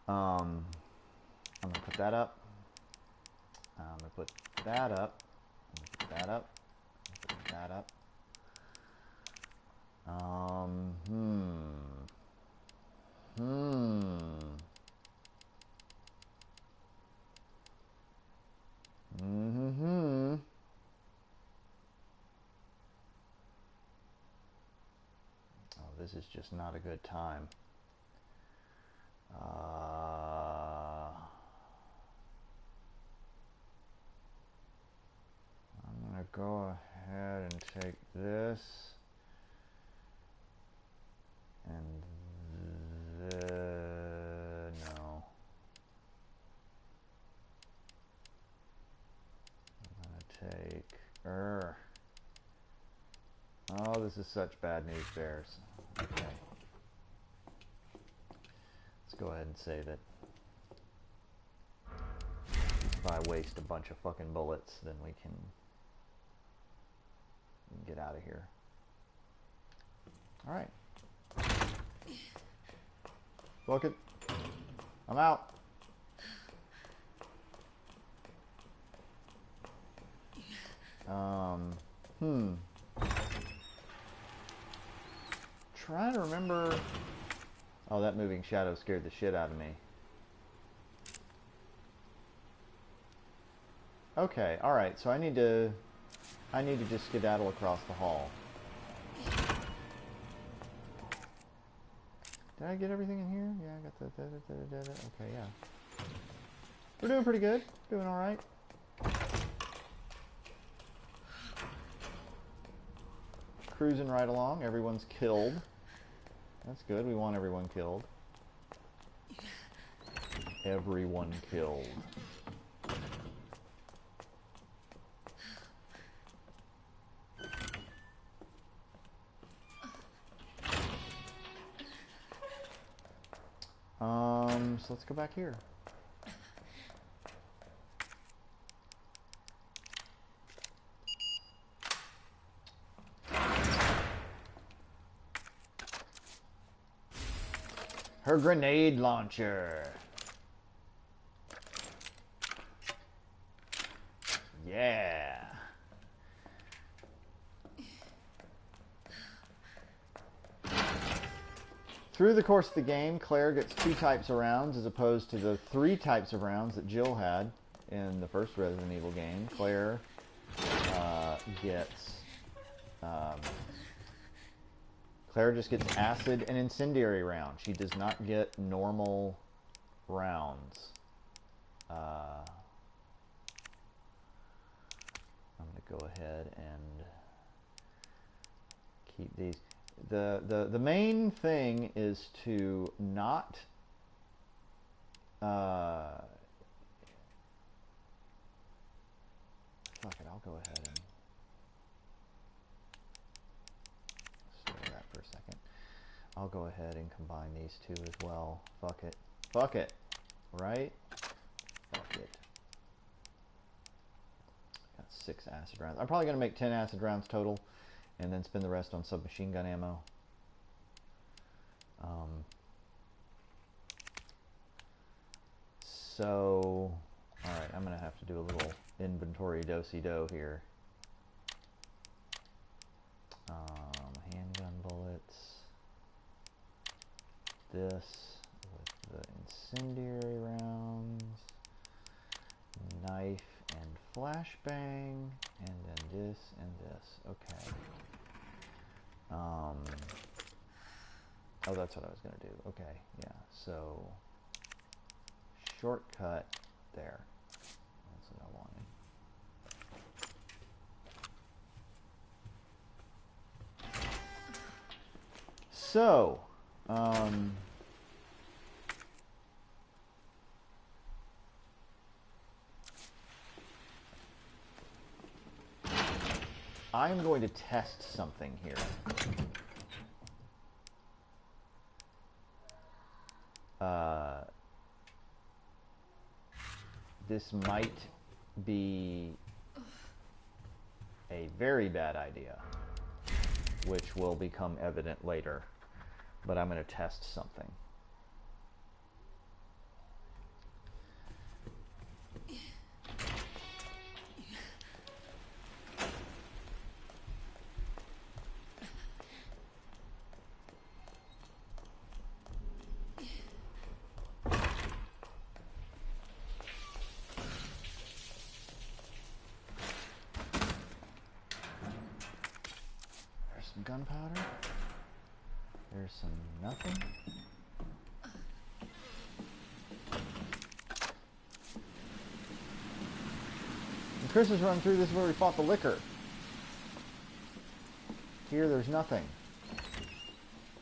I'm going to put that up. I'm going to put that up. I'm going to put that up. Put that up. This is just not a good time. I'm going to go ahead and take this and no. I'm going to take Oh, this is such bad news, bears. Okay. Let's go ahead and say that if I waste a bunch of fucking bullets, then we can get out of here. Alright. Book it. I'm out. Trying to remember. Oh, that moving shadow scared the shit out of me. Okay, alright, so I need to just skedaddle across the hall. Did I get everything in here? Yeah, I got the okay, yeah. We're doing pretty good. Doing alright. Cruising right along. Everyone's killed. That's good. We want everyone killed. Everyone killed. So let's go back here. Her grenade launcher. Yeah. Through the course of the game, Claire gets 2 types of rounds as opposed to the 3 types of rounds that Jill had in the first Resident Evil game. Claire Claire just gets acid and incendiary rounds. She does not get normal rounds. I'm going to go ahead and keep these. The main thing is to not fuck it, I'll go ahead and store that for a second. I'll go ahead and combine these 2 as well. Fuck it. Fuck it. Right? Fuck it. Got 6 acid rounds. I'm probably going to make 10 acid rounds total, and then spend the rest on submachine gun ammo. So, alright, I'm going to have to do a little inventory do-si-do here. Handgun bullets. This with the incendiary rounds. Knife and flashbang. And then this and this. Okay. Oh, that's what I was going to do. Okay, yeah. So, shortcut there. That's what I wanted. So, I'm going to test something here. This might be a very bad idea, which will become evident later, but I'm going to test something. Gunpowder. There's some nothing. And Chris has run through. This is where we fought the liquor. Here, there's nothing.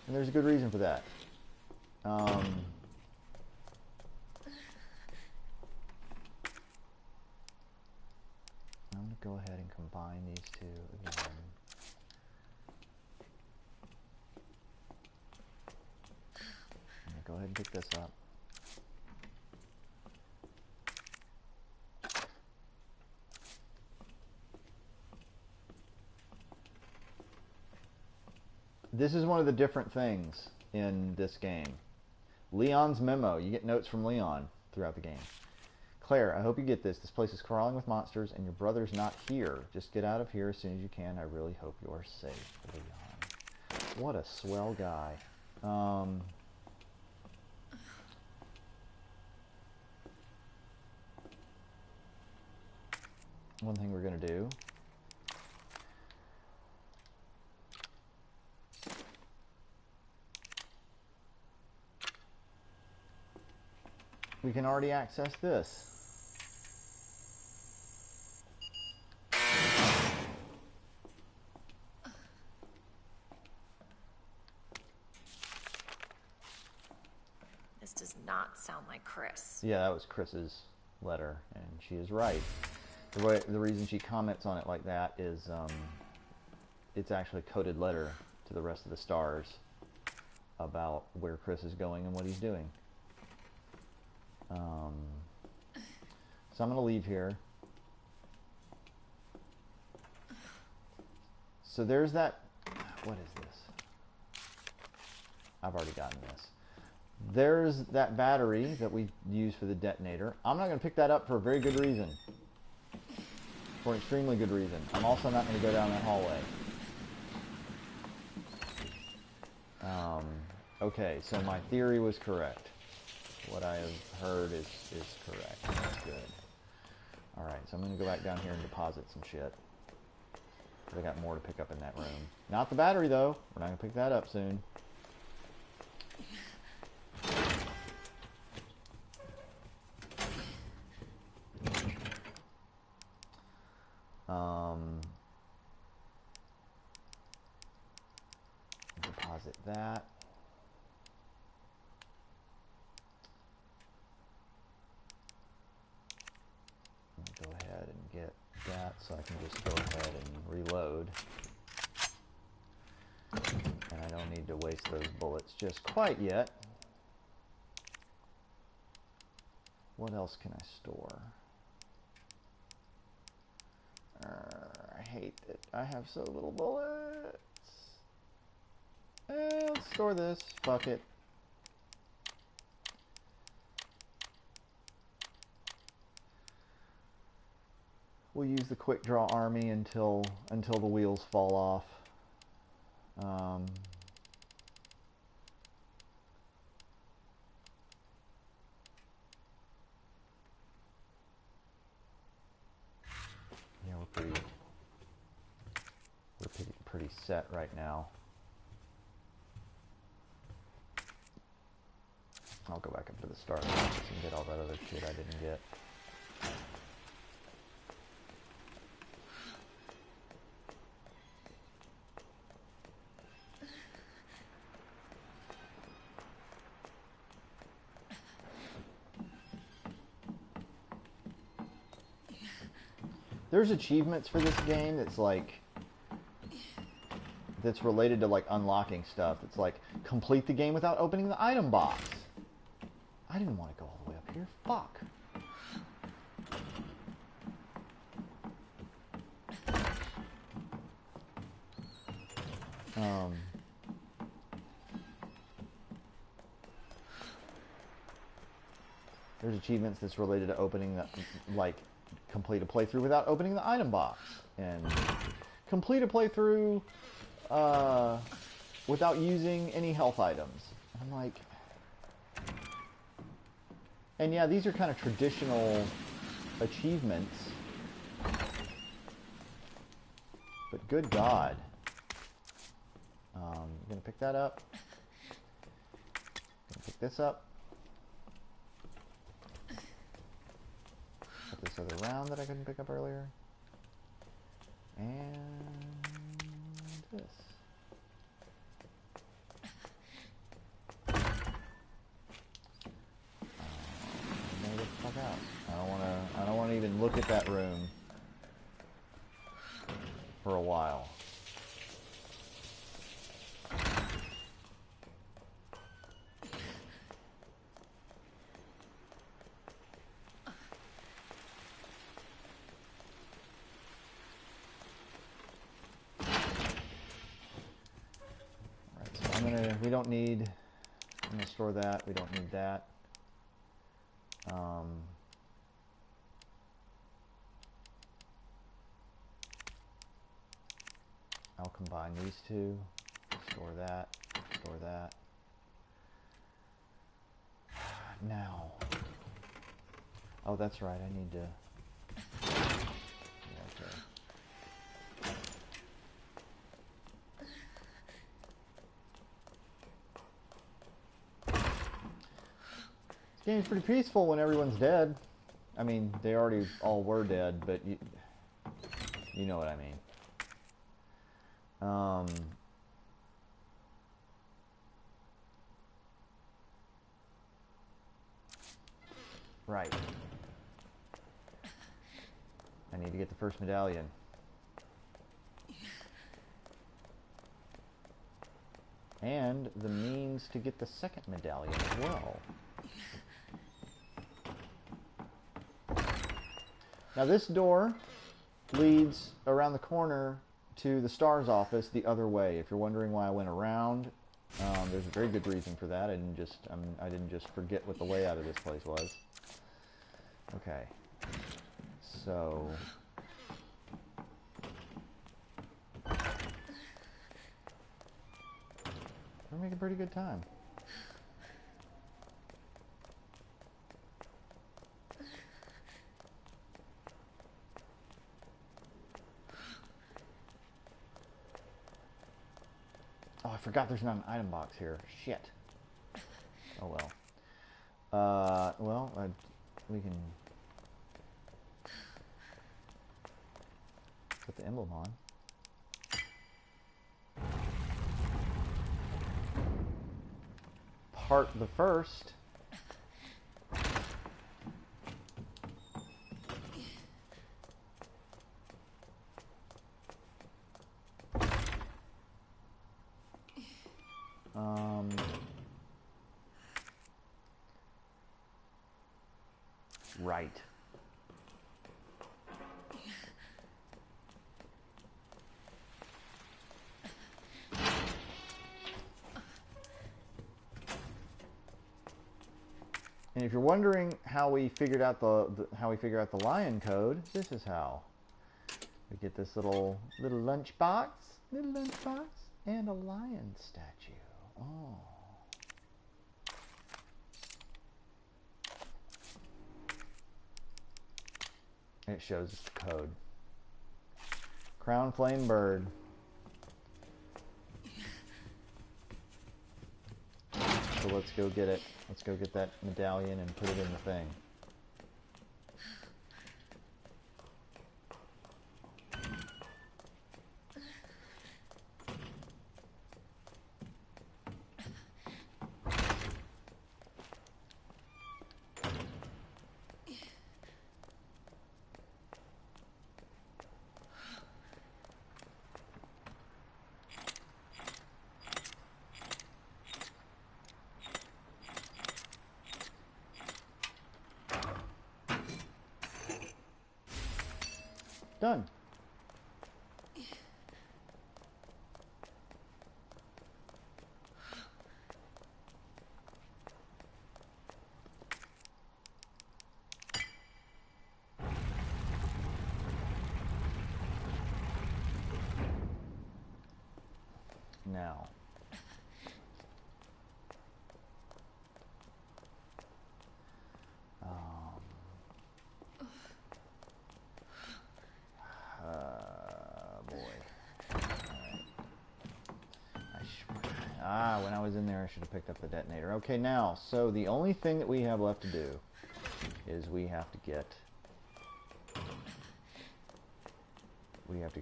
And there's a good reason for that. I'm going to go ahead and combine these 2 again. Go ahead and pick this up. This is one of the different things in this game. Leon's memo. You get notes from Leon throughout the game. Claire, I hope you get this. This place is crawling with monsters, and your brother's not here. Just get out of here as soon as you can. I really hope you are safe. Leon. What a swell guy. One thing we're going to do. We can already access this. This does not sound like Chris. Yeah, that was Chris's letter, and she is right. The reason she comments on it like that is it's actually a coded letter to the rest of the stars about where Chris is going and what he's doing. So I'm going to leave here. So there's that... What is this? I've already gotten this. There's that battery that we use for the detonator. I'm not going to pick that up for a very good reason. For an extremely good reason. I'm also not going to go down that hallway. Okay, so my theory was correct. What I have heard is correct. That's good. Alright, so I'm going to go back down here and deposit some shit. I got more to pick up in that room. Not the battery, though. We're not going to pick that up soon. Deposit that. Go ahead and get that so I can just go ahead and reload. And I don't need to waste those bullets just quite yet. What else can I store? I hate that I have so little bullets. Let's store this. Fuck it. We'll use the quick draw army until the wheels fall off. Yeah, we're pretty set right now. I'll go back up to the start and get all that other shit I didn't get. There's achievements for this game that's like that's related to like unlocking stuff. It's like complete the game without opening the item box. I didn't want to go all the way up here. Fuck. There's achievements that's related to opening the like complete a playthrough without opening the item box, and complete a playthrough without using any health items. I'm like, and yeah, these are kind of traditional achievements, but good God. I'm gonna pick that up. Gonna pick this up. Put this other round that I couldn't pick up earlier. And this. Get the fuck out. I don't wanna even look at that room for a while. We don't need, I'm going to store that, we don't need that. I'll combine these two. Store that. Store that. Now. Oh, that's right. I need to... Yeah, okay. This game's pretty peaceful when everyone's dead. I mean, they already all were dead, but you know what I mean. Right. I need to get the first medallion. And the means to get the second medallion as well. Now this door leads around the corner to the STARS office the other way. If you're wondering why I went around, there's a very good reason for that. I didn't just forget what the layout of this place was. Okay, so we're making pretty good time. Oh, I forgot there's not an item box here. Shit. Oh well. We can put the emblem on. Part the first. Right. And if you're wondering how we figured out the lion code, this is how. We get this little lunchbox, and a lion statue. Oh. And it shows us the code. Crown Flame Bird. So let's go get it. Let's go get that medallion and put it in the thing. Done. Now. When I was in there, I should have picked up the detonator. Okay, now, so the only thing that we have left to do is we have to get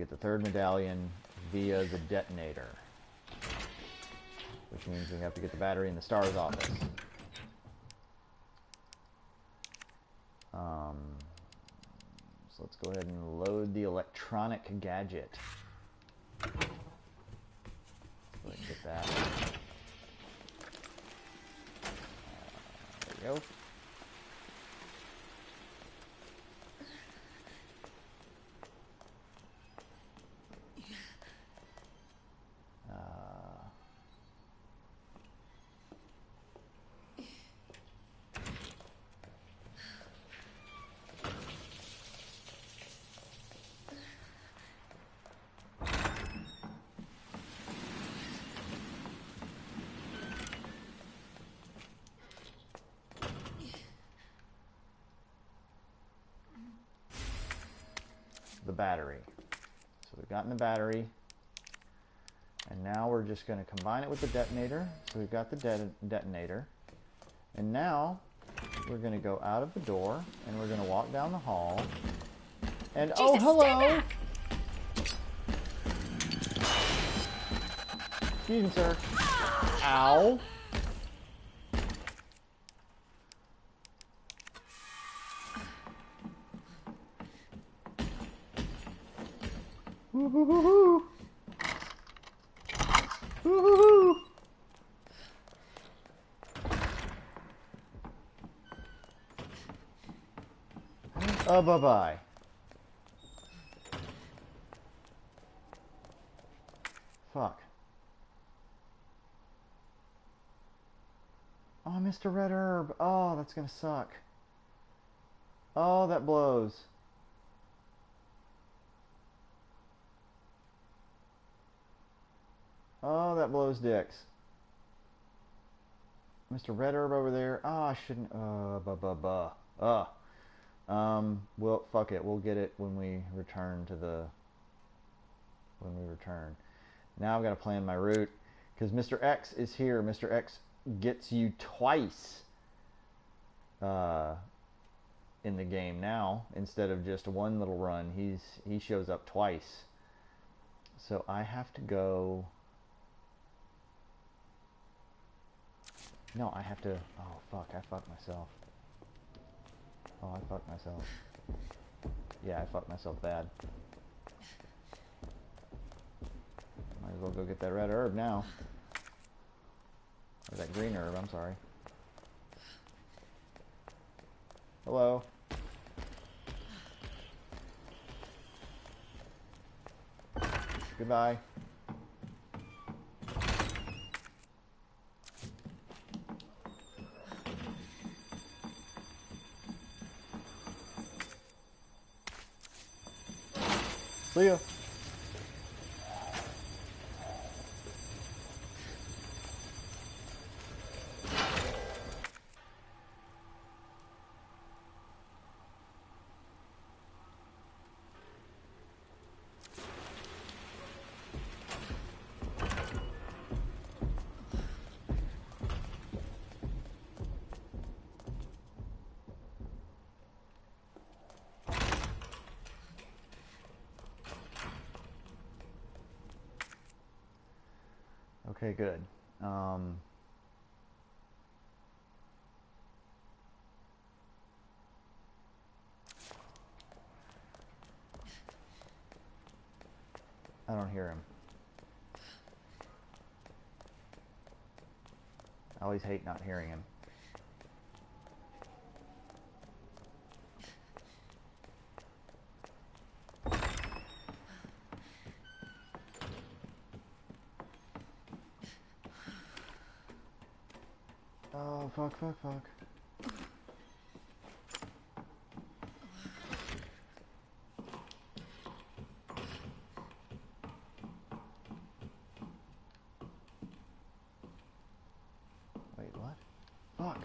the third medallion via the detonator, which means we have to get the battery in the STARS office. So let's go ahead and load the electronic gadget. So we can get that. There we go. the battery. So we've gotten the battery. And now we're just going to combine it with the detonator. So we've got the detonator. And now we're going to go out of the door and we're going to walk down the hall. And Jesus, oh, hello! stay back! Excuse me, sir. Ow! Woo-hoo-hoo-hoo! Woo-hoo-hoo! Bye-bye. Fuck. Oh, Mr. Red Herb. Oh, that's gonna suck. Oh, that blows. Oh, that blows dicks. Mr. Red Herb over there. Oh, I shouldn't. Well, fuck it. We'll get it when we return to the. When we return. Now I've got to plan my route because Mr. X is here. Mr. X gets you twice in the game now instead of just one little run. He shows up twice. So I have to go. No, I have to. Oh fuck! I fucked myself. Oh, I fucked myself. Yeah, I fucked myself bad. Might as well go get that red herb now. Or that green herb, I'm sorry. Hello. Goodbye. See ya. Okay, good. I don't hear him. I always hate not hearing him. Oh, fuck. Wait, what? Fuck.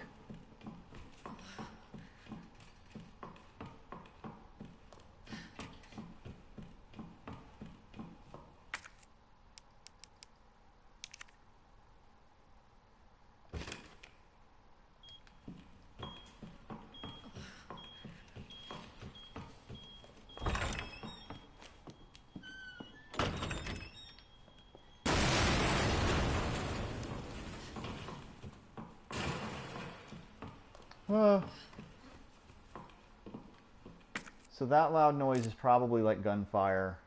So that loud noise is probably like gunfire,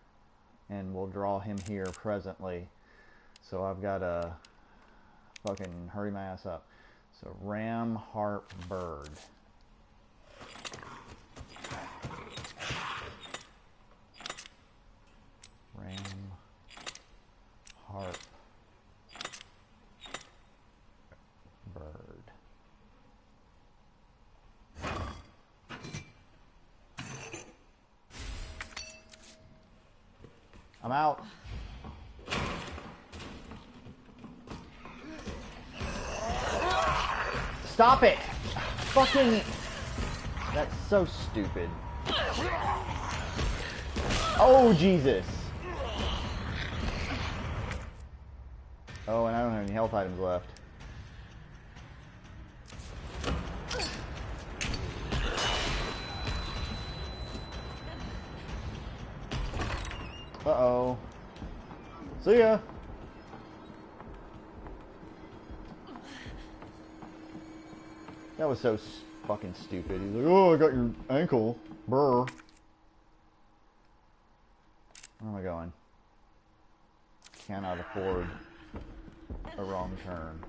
and we'll draw him here presently. So I've got to fucking hurry my ass up. So ram, harp, bird. Ram, harp, bird. I'm out. Stop it! Fucking... That's so stupid. Oh, Jesus. Oh, and I don't have any health items left. Uh-oh. See ya. That was so fucking stupid. He's like, oh, I got your ankle. Brr. Where am I going? Cannot afford a wrong turn.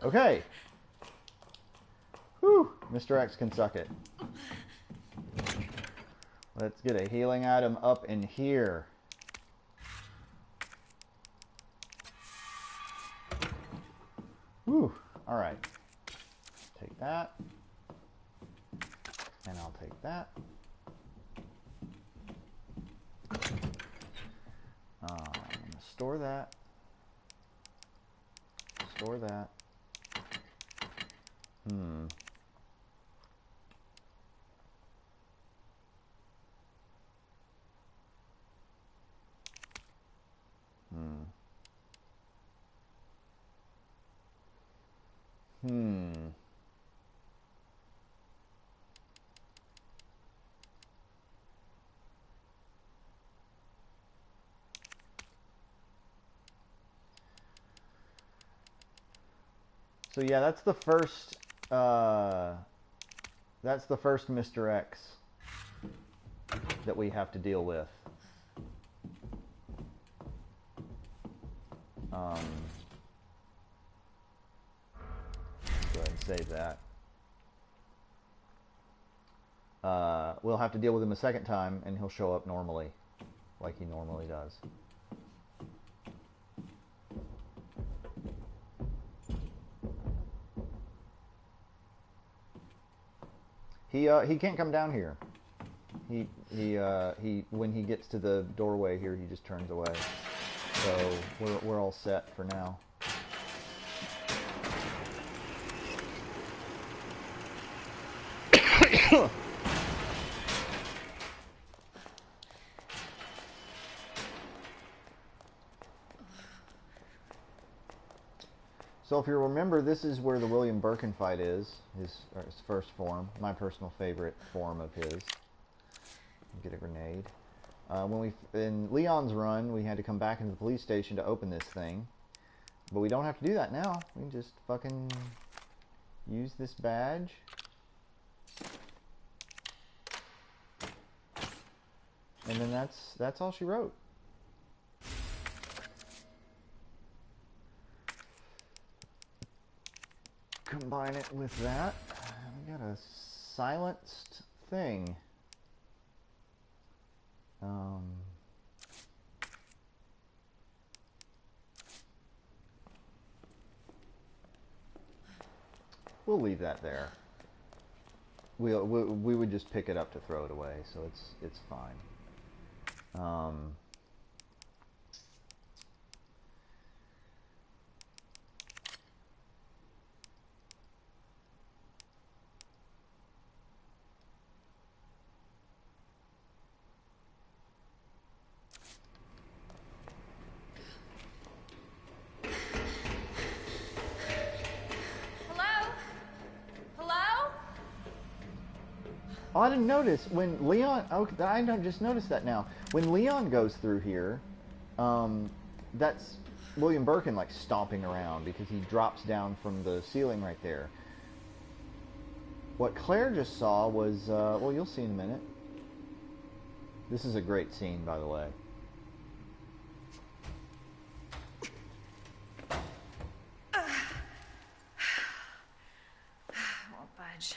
Okay. Whew. Mr. X can suck it. Let's get a healing item up in here. Whew. Alright. Take that. And I'll take that. I'm going to store that. Store that. Hmm. So yeah, that's the first Mr. X that we have to deal with. Go ahead and save that. We'll have to deal with him a second time, and he'll show up normally, like he normally does. He can't come down here. He when he gets to the doorway here, he just turns away. So we're all set for now. So if you remember, this is where the William Birkin fight is, his first form, my personal favorite form of his. Get a grenade. In Leon's run, we had to come back into the police station to open this thing. But we don't have to do that now. We can just fucking use this badge. And then that's all she wrote. Combine it with that. We got a silenced thing. We'll leave that there. We would just pick it up to throw it away, so it's fine. Oh, I didn't notice when Leon. Oh, I just noticed that now. When Leon goes through here, that's William Birkin like stomping around because he drops down from the ceiling right there. What Claire just saw was, well, you'll see in a minute. This is a great scene, by the way. Won't budge.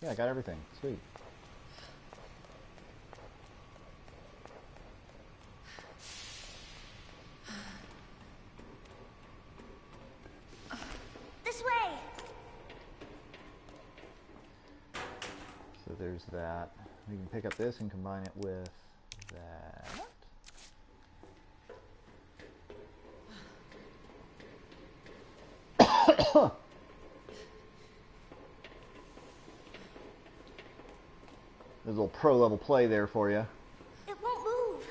Yeah, I got everything. Sweet. This way! So there's that. We can pick up this and combine it with that. There's a little pro level play there for you. It won't move.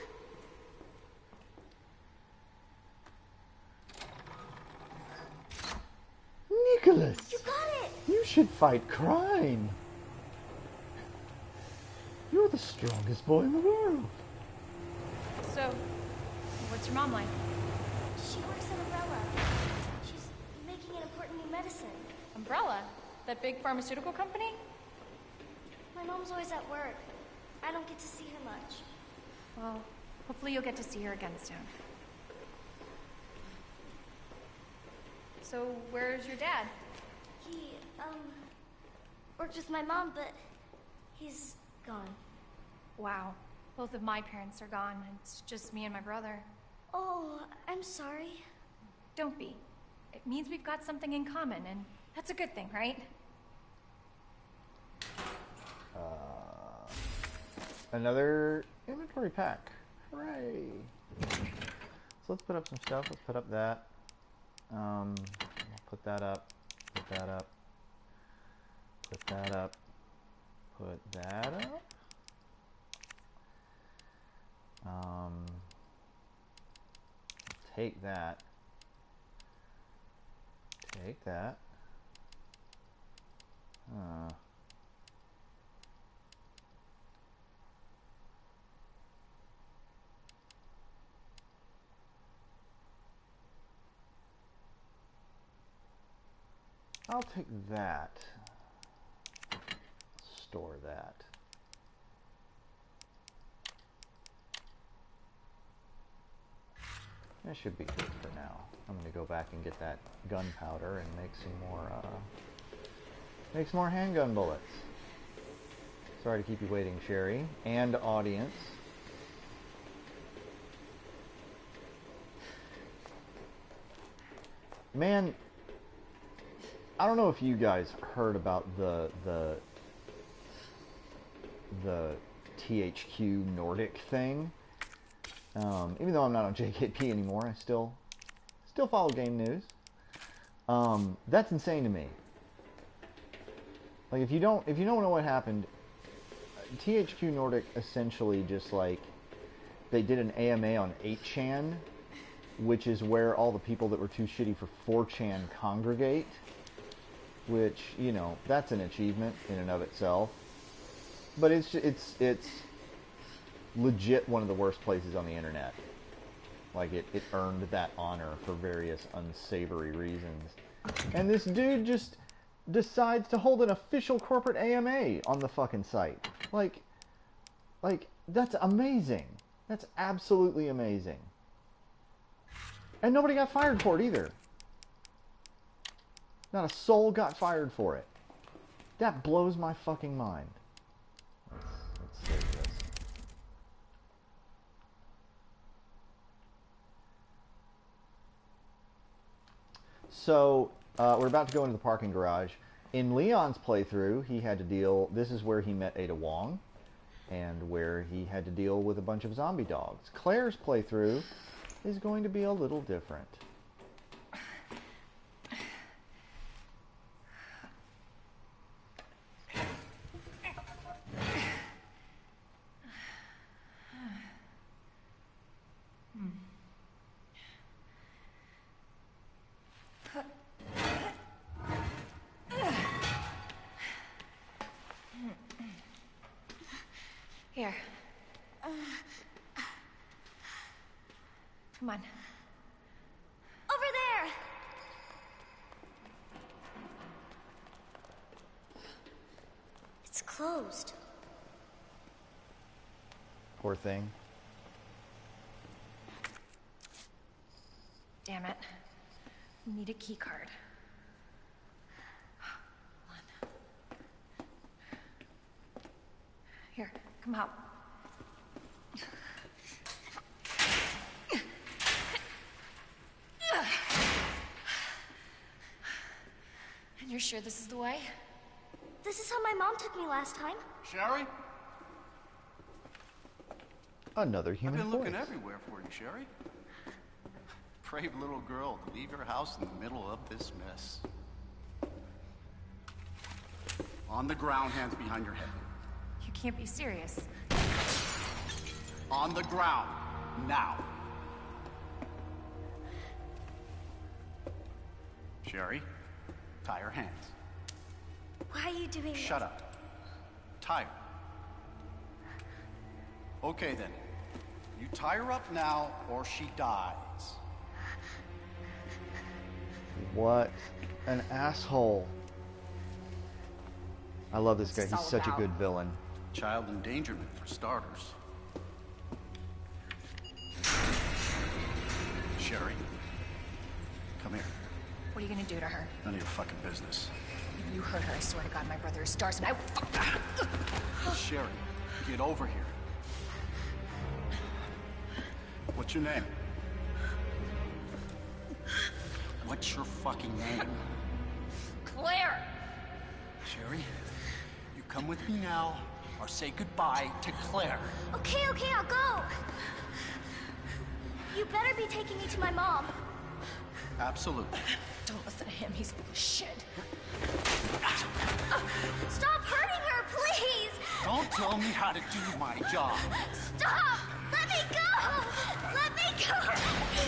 Nicholas! You got it! You should fight crime! You're the strongest boy in the world! So, what's your mom like? She works at Umbrella. She's making an important new medicine. Umbrella? That big pharmaceutical company? My mom's always at work. I don't get to see her much. Well, hopefully you'll get to see her again soon. So, where's your dad? He, worked with my mom, but he's gone. Wow. Both of my parents are gone. It's just me and my brother. Oh, I'm sorry. Don't be. It means we've got something in common, and that's a good thing, right? Another inventory pack. Hooray! So let's put up some stuff. Let's put up that. Put that up. Put that up. Put that up. Put that up. Take that. Take that. I'll take that. Store that. That should be good for now. I'm going to go back and get that gunpowder and make some more handgun bullets. Sorry to keep you waiting, Sherry, and audience. Man, I don't know if you guys heard about the THQ Nordic thing. Even though I'm not on JKP anymore, I still follow game news. That's insane to me. Like, if you don't know what happened, THQ Nordic essentially just, like, they did an AMA on 8chan, which is where all the people that were too shitty for 4chan congregate. Which, you know, that's an achievement in and of itself. But it's legit one of the worst places on the internet. Like, it earned that honor for various unsavory reasons. And this dude just decides to hold an official corporate AMA on the fucking site. Like, that's amazing. That's absolutely amazing. And nobody got fired for it either. Not a soul got fired for it. That blows my fucking mind. Let's save this. So, we're about to go into the parking garage. In Leon's playthrough, he had to deal... This is where he met Ada Wong, and where he had to deal with a bunch of zombie dogs. Claire's playthrough is going to be a little different. Here. Come on. Over there! It's closed. Poor thing. Damn it. We need a key card. Hold on. Come out. And you're sure this is the way? This is how my mom took me last time. Sherry? Another human I've been looking voice. everywhere for you, Sherry. Brave little girl to leave your house in the middle of this mess. On the ground, hands behind your head. You can't be serious. On the ground, now. Sherry, tie her hands. Why are you doing this? Shut up. Tie her. Okay then. You tie her up now, or she dies. What an asshole. I love this guy. What's He's this all such a about? good villain. Child endangerment, for starters. Sherry, come here. What are you gonna do to her? None of your fucking business. If you hurt her, I swear to God, my brother is stars, and I will fuck. Sherry, get over here. What's your name? What's your fucking name? Claire! Sherry, you come with me now, or say goodbye to Claire. Okay, I'll go. You better be taking me to my mom. Absolutely. Don't listen to him. He's full of shit. Stop hurting her, please! Don't tell me how to do my job. Stop! Let me go! Let me go!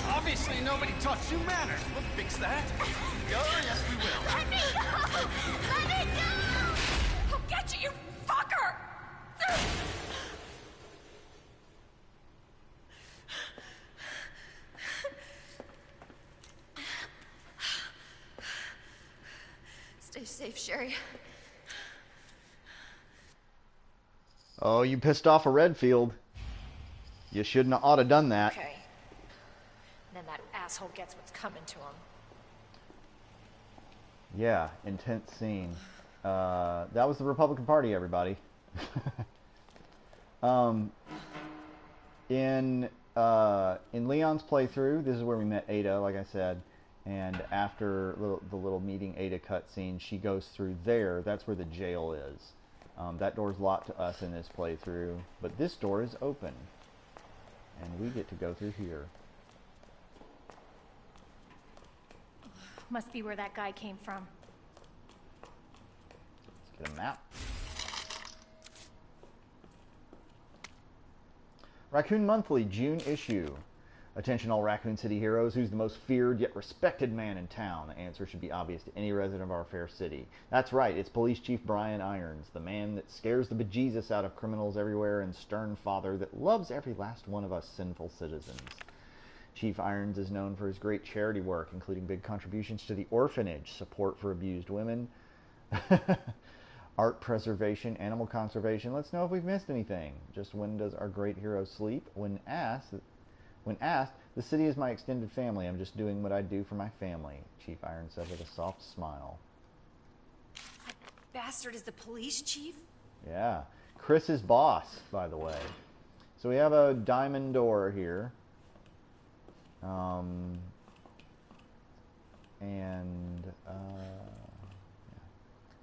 Obviously, nobody taught you manners. We'll fix that. Oh, yes, we will. Let me go! Let me go! I'll get you, you fucker! Stay safe, Sherry. Oh, you pissed off a Redfield. You shouldn't have ought to done that. Okay. Then that asshole gets what's coming to him. Yeah, intense scene. That was the Republican Party, everybody. In Leon's playthrough, this is where we met Ada, like I said, and after the little meeting Ada cutscene, she goes through there. That's where the jail is. That door's locked to us in this playthrough, but this door is open, and we get to go through here. Must be where that guy came from. Let's get a map. Raccoon Monthly, June issue. Attention all Raccoon City heroes, who's the most feared yet respected man in town? The answer should be obvious to any resident of our fair city. That's right, it's Police Chief Brian Irons, the man that scares the bejesus out of criminals everywhere and stern father that loves every last one of us sinful citizens. Chief Irons is known for his great charity work, including big contributions to the orphanage, support for abused women, art preservation, animal conservation. Let's know if we've missed anything. Just when does our great hero sleep? When asked, the city is my extended family. I'm just doing what I do for my family, Chief Irons said with a soft smile. That bastard is the police chief? Yeah. Chris's boss, by the way. So we have a diamond door here.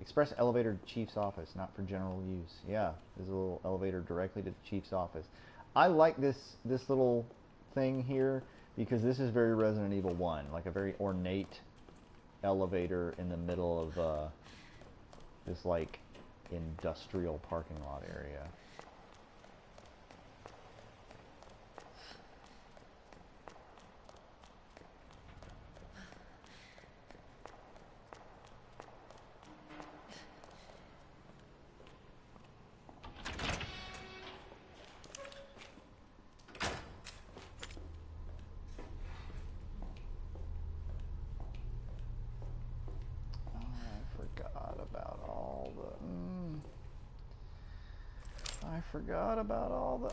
Express elevator to Chief's office, not for general use. Yeah, there's a little elevator directly to the Chief's office. I like this little thing here because this is very Resident Evil 1, like a very ornate elevator in the middle of this like industrial parking lot area. I forgot about all the...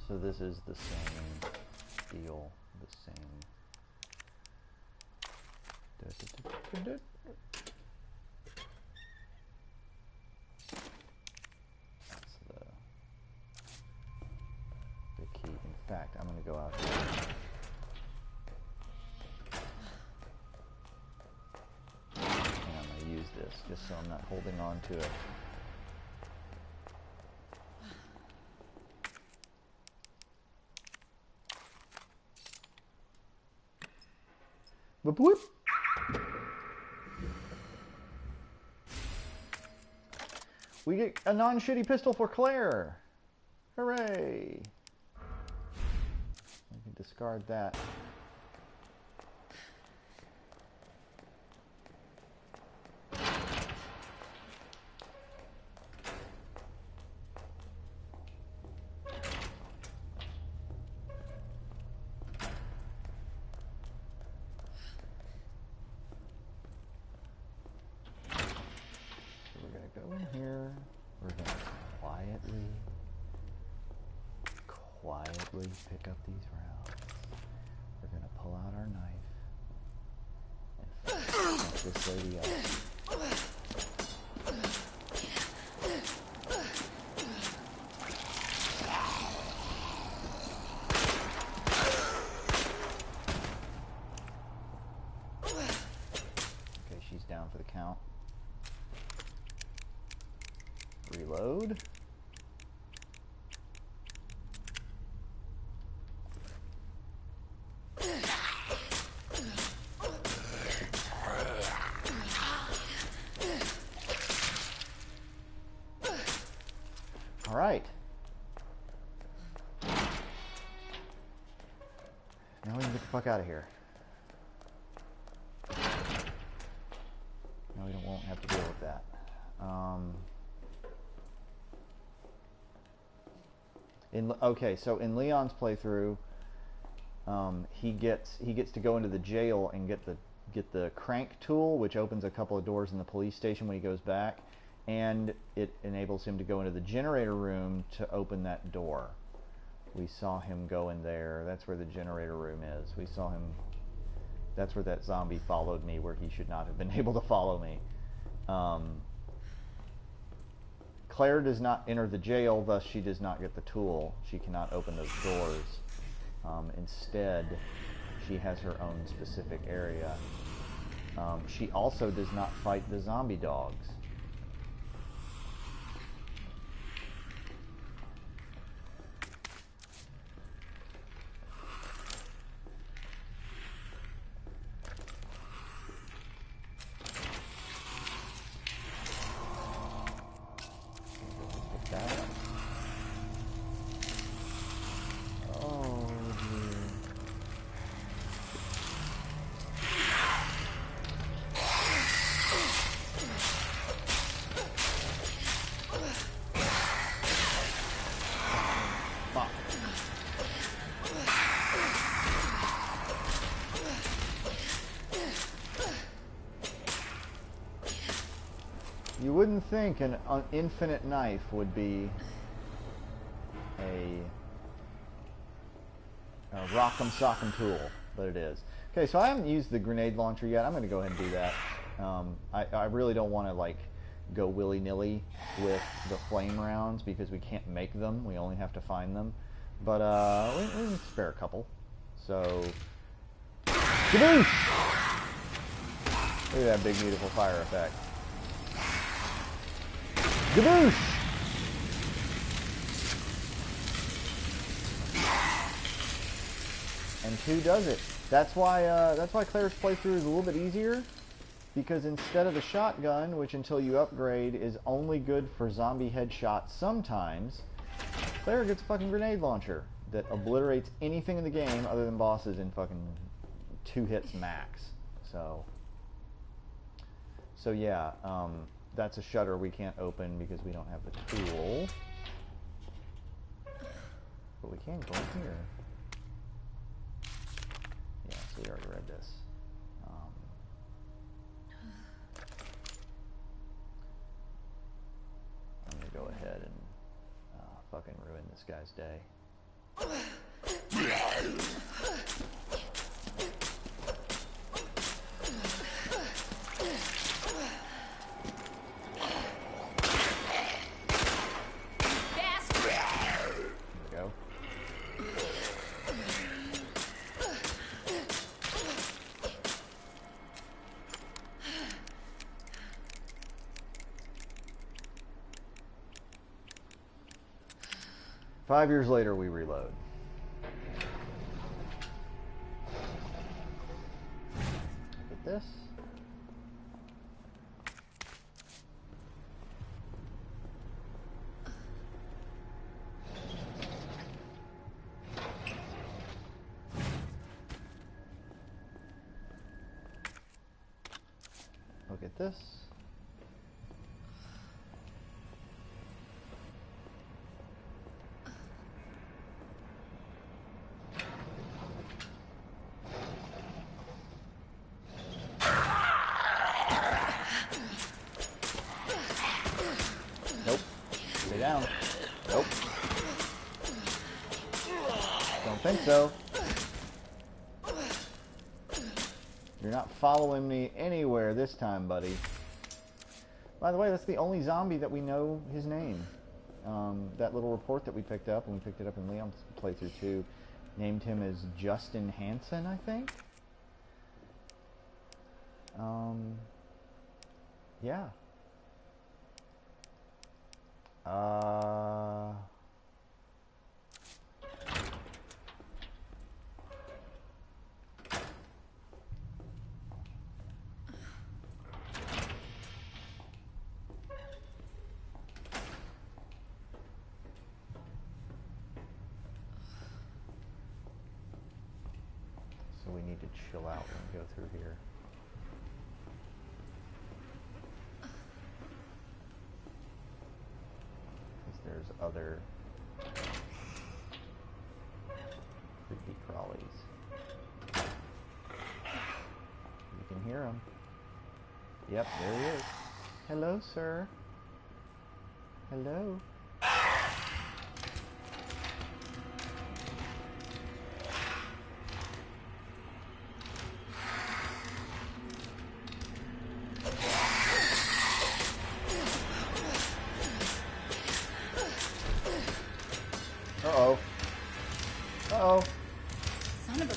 So this is the same feel the same. That's the key. In fact, I'm going to go out here. And I'm going to use this just so I'm not holding on to it. Boop boop. We get a non-shitty pistol for Claire. Hooray! We can discard that. Go in here. We're going to quietly pick up these rounds. We're going to pull out our knife and fuck this lady up. Okay, she's down for the count. Reload. All right. Now we can get the fuck out of here. Now we won't have to deal with that. Okay, so in Leon's playthrough, he gets to go into the jail and get the crank tool, which opens a couple of doors in the police station when he goes back, and it enables him to go into the generator room to open that door. We saw him go in there. That's where the generator room is. We saw him. That's where that zombie followed me, where he should not have been able to follow me. Claire does not enter the jail, thus she does not get the tool. She cannot open those doors. Instead, she has her own specific area. She also does not fight the zombie dogs. You wouldn't think an infinite knife would be a rock'em sock'em tool, but it is. Okay, so I haven't used the grenade launcher yet. I'm going to go ahead and do that. I really don't want to like go willy-nilly with the flame rounds because we can't make them. We only have to find them. But we can spare a couple. So, kaboosh! Look at that big, beautiful fire effect. Gaboosh! And 2 does it. That's why Claire's playthrough is a little bit easier, because instead of the shotgun, which until you upgrade is only good for zombie headshots sometimes, Claire gets a fucking grenade launcher that obliterates anything in the game other than bosses in fucking 2 hits max. So yeah, that's a shutter we can't open because we don't have the tool. But we can go in here. Yeah, so we already read this. I'm gonna go ahead and fucking ruin this guy's day. 5 years later, we reload. Look at this. Look at this. Nope. Stay down. Nope. Don't think so. You're not following me anywhere this time, buddy. By the way, that's the only zombie that we know his name. That little report that we picked up, and we picked it up in Leon's playthrough too, named him as Justin Hansen, I think. Yeah. So we need to chill out when we go through here. Because there's other creepy crawlies. You can hear him. Yep, there he is. Hello, sir. Hello. Uh-oh. Uh-oh. Son of a...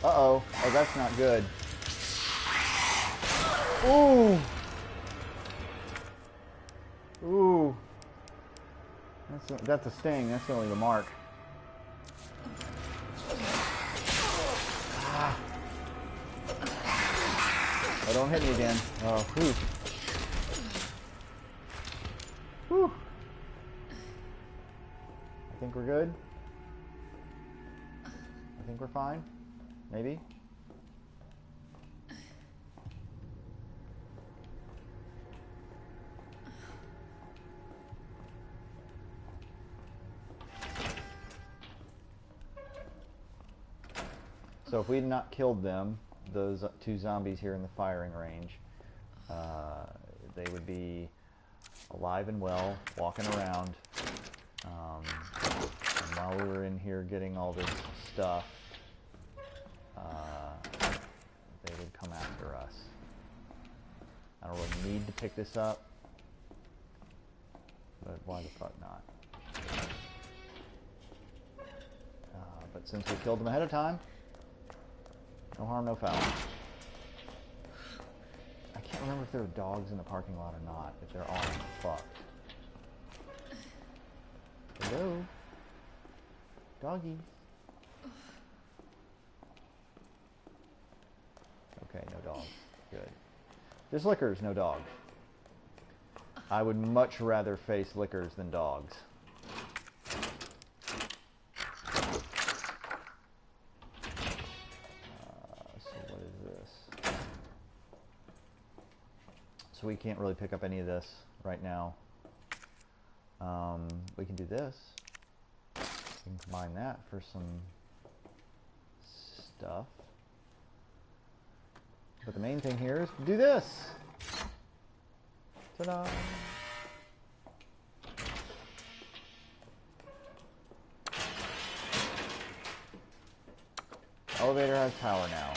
Uh-oh. Oh, that's not good. Ooh. Ooh. That's a sting. That's only the mark. Ah. Oh, don't hit me again. Oh, whew. Whew. I think we're good. I think we're fine. Maybe. So if we had not killed them, those two zombies here in the firing range, they would be alive and well, walking around. And while we were in here getting all this stuff, they would come after us. I don't really need to pick this up, but why the fuck not? But since we killed them ahead of time, no harm, no foul. I can't remember if there were dogs in the parking lot or not. If there are, I'm fucked. Hello? Doggies. Okay, no dogs. Good. There's lickers, no dogs. I would much rather face lickers than dogs. So we can't really pick up any of this right now. We can do this. We can combine that for some stuff. But the main thing here is to do this. Ta-da! Elevator has power now.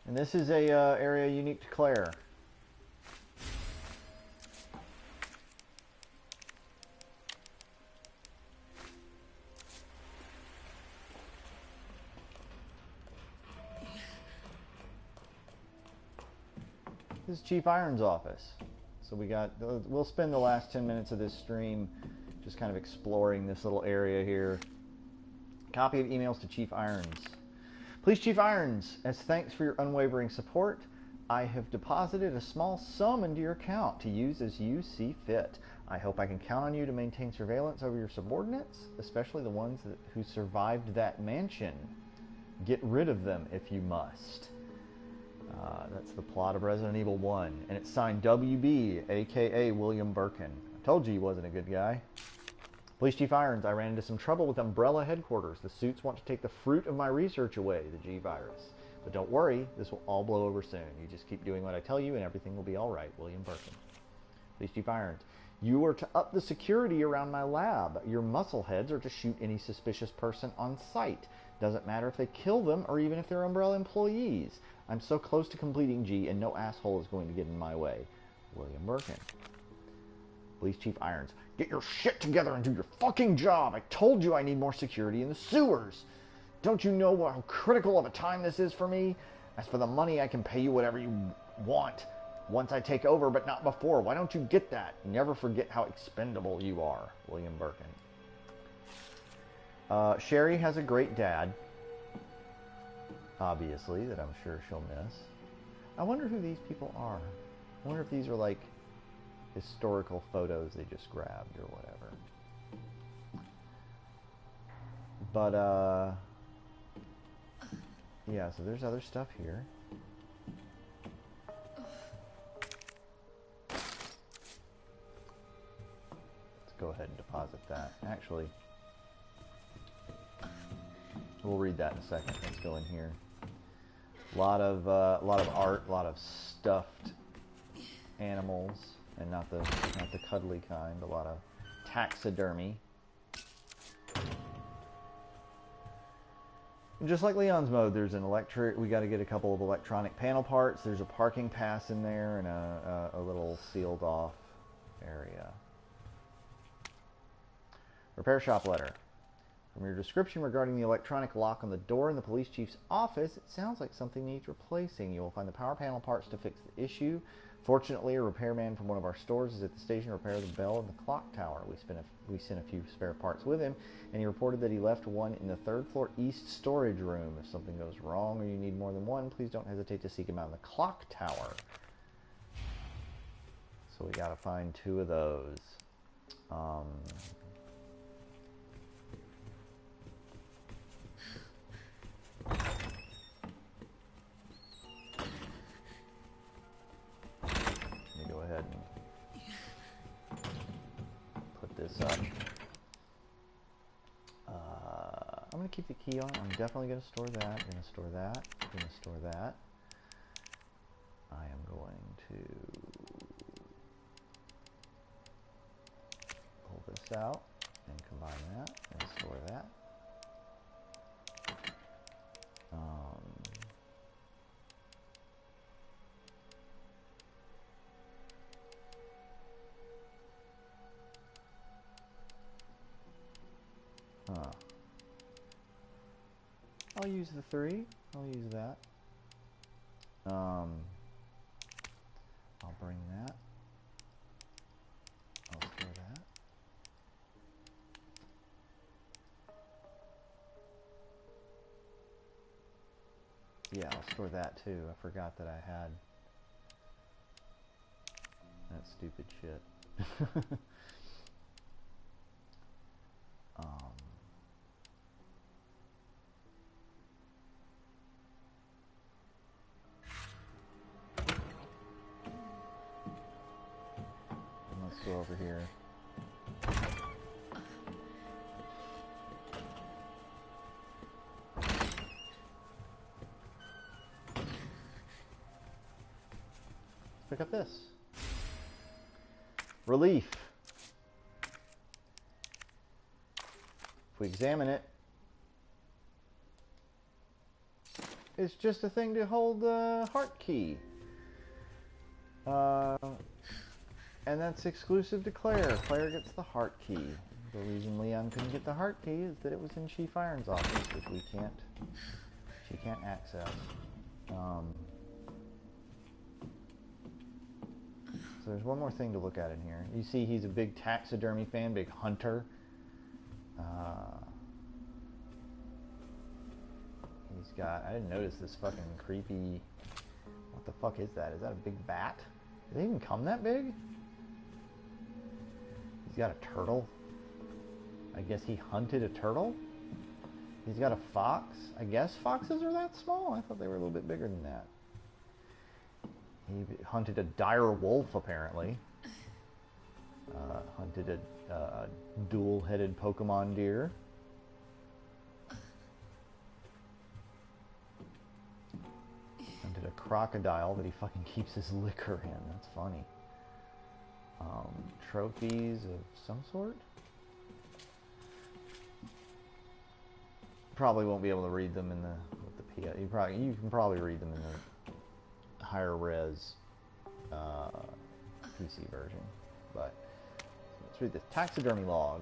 And this is a area unique to Claire. This is Chief Iron's office. So we'll spend the last 10 minutes of this stream just kind of exploring this little area here. Copy of emails to Chief Irons. Please, Chief Irons, as thanks for your unwavering support, I have deposited a small sum into your account to use as you see fit. I hope I can count on you to maintain surveillance over your subordinates, especially the ones who survived that mansion. Get rid of them if you must. That's the plot of Resident Evil 1. And it's signed WB, a.k.a. William Birkin. I told you he wasn't a good guy. Police Chief Irons, I ran into some trouble with Umbrella headquarters. The suits want to take the fruit of my research away, the G-Virus. But don't worry, this will all blow over soon. You just keep doing what I tell you and everything will be alright, William Birkin. Police Chief Irons, you are to up the security around my lab. Your muscle heads are to shoot any suspicious person on sight. Doesn't matter if they kill them or even if they're Umbrella employees. I'm so close to completing G and no asshole is going to get in my way. William Birkin. Police Chief Irons, get your shit together and do your fucking job. I told you I need more security in the sewers. Don't you know how critical of a time this is for me? As for the money, I can pay you whatever you want once I take over, but not before. Why don't you get that? Never forget how expendable you are. William Birkin. Sherry has a great dad. Obviously, that I'm sure she'll miss. I wonder who these people are. I wonder if these are like historical photos they just grabbed or whatever. But, yeah, so there's other stuff here. Let's go ahead and deposit that. Actually, we'll read that in a second. Let's go in here. A lot of art, a lot of stuffed animals, and not the cuddly kind. A lot of taxidermy. And just like Leon's mode, there's an we got to get a couple of electronic panel parts. There's a parking pass in there and a little sealed off area. Repair shop letter. From your description regarding the electronic lock on the door in the police chief's office, it sounds like something needs replacing. You will find the power panel parts to fix the issue. Fortunately, a repairman from one of our stores is at the station to repair the bell in the clock tower. We sent a few spare parts with him, and he reported that he left one in the third floor east storage room. If something goes wrong or you need more than one, please don't hesitate to seek him out in the clock tower. So we gotta find 2 of those. Go ahead and put this up. I'm going to keep the key on. I'm definitely going to store that. I'm going to store that. I'm going to store that. I am going to pull this out and combine that and store that. I'll use the 3. I'll use that. I'll bring that. I'll store that. Yeah, I'll store that too. I forgot that I had that stupid shit. Let's go over here. Pick up this. Relief. If we examine it, it's just a thing to hold the heart key. And that's exclusive to Claire. Claire gets the heart key. The reason Leon couldn't get the heart key is that it was in Chief Iron's office, which she can't access. So there's one more thing to look at in here. You see he's a big taxidermy fan, big hunter. He's got, I didn't notice this fucking creepy, what the fuck is that? Is that a big bat? Did they even come that big? He's got a turtle. I guess he hunted a turtle? He's got a fox. I guess foxes are that small? I thought they were a little bit bigger than that. He hunted a dire wolf, apparently. Hunted a dual-headed Pokemon deer. Hunted a crocodile that he fucking keeps his liquor in. That's funny. Trophies of some sort? Probably won't be able to read them in the with the PS. You can probably read them in the higher res PC version. But let's read this taxidermy log.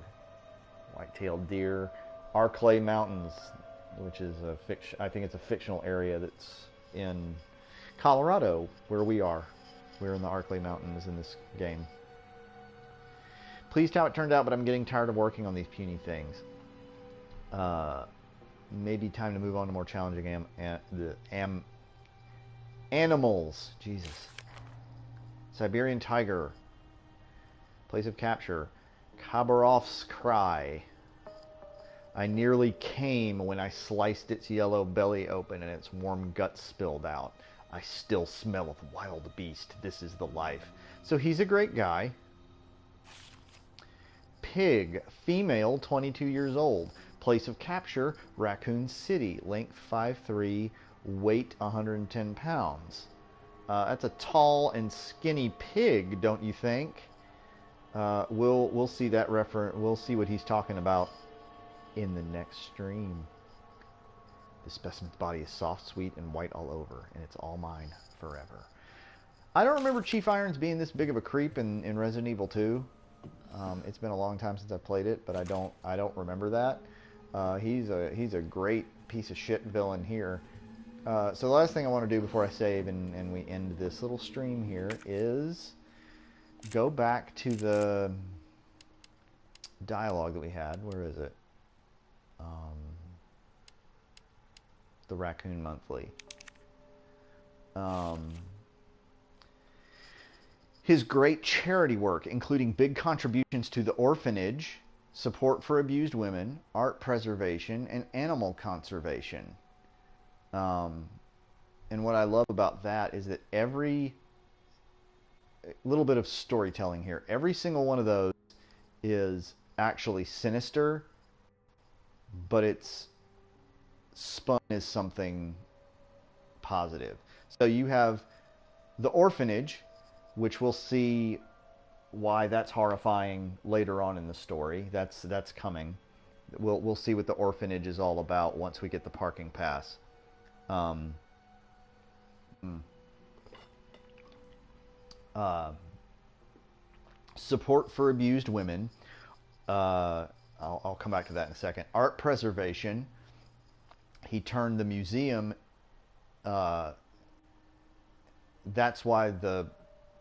White-tailed deer, Arklay Mountains, which is a I think it's a fictional area that's in Colorado, where we are. We're in the Arklay Mountains in this game. Pleased how it turned out, but I'm getting tired of working on these puny things. Maybe time to move on to more challenging animals. Jesus. Siberian tiger. Place of capture. Khabarovsk's cry. I nearly came when I sliced its yellow belly open and its warm guts spilled out. I still smell of wild beast. This is the life. So he's a great guy. Pig. Female, 22 years old. Place of capture, Raccoon City. Length 5'3", weight 110 pounds. That's a tall and skinny pig, don't you think? We'll see that reference. We'll see what he's talking about in the next stream. The specimen's body is soft, sweet, and white all over, and it's all mine forever. I don't remember Chief Irons being this big of a creep in Resident Evil 2. It's been a long time since I played it, but I don't remember that. He's a great piece of shit villain here. So the last thing I want to do before I save and we end this little stream here is go back to the dialogue that we had. Where is it? The Raccoon Monthly. His great charity work, including big contributions to the orphanage, support for abused women, art preservation, and animal conservation. And what I love about that is that every little bit of storytelling here, every single one of those is actually sinister, but it's spun as something positive. So you have the orphanage, which we'll see why that's horrifying later on in the story. That's coming. We'll see what the orphanage is all about once we get the parking pass. Support for abused women. I'll come back to that in a second. Art preservation. He turned the museum. That's why the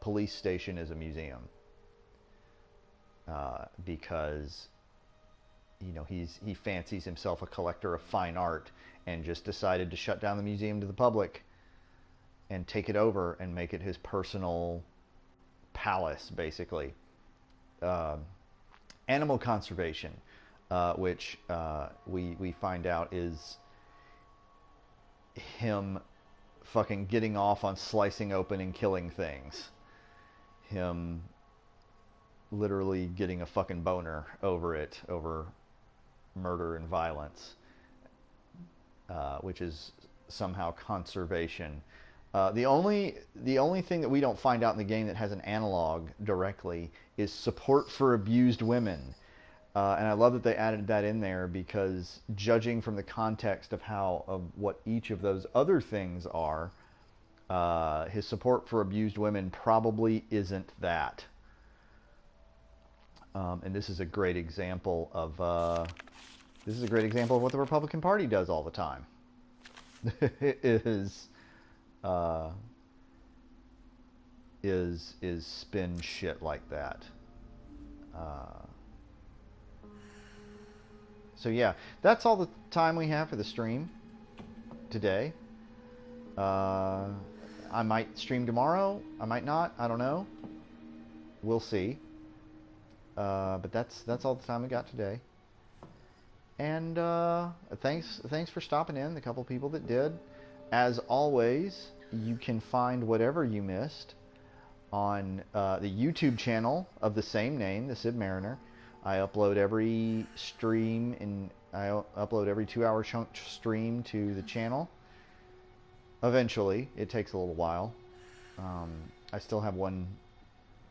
police station is a museum. Because he fancies himself a collector of fine art and just decided to shut down the museum to the public and take it over and make it his personal palace, basically. Animal conservation, which we find out is him fucking getting off on slicing open and killing things. Him literally getting a fucking boner over it, over murder and violence, which is somehow conservation. The only thing that we don't find out in the game that has an analog directly is support for abused women. And I love that they added that in there, because judging from the context of what each of those other things are, his support for abused women probably isn't that. And this is a great example of what the Republican Party does all the time. It is is spin shit like that. So yeah, that's all the time we have for the stream today. I might stream tomorrow. I might not. I don't know. We'll see. But that's all the time we got today. And thanks for stopping in. The couple people that did. As always, you can find whatever you missed on the YouTube channel of the same name, the Sib-Mariner. I upload every stream and I upload every 2-hour stream to the channel. Eventually, it takes a little while. I still have one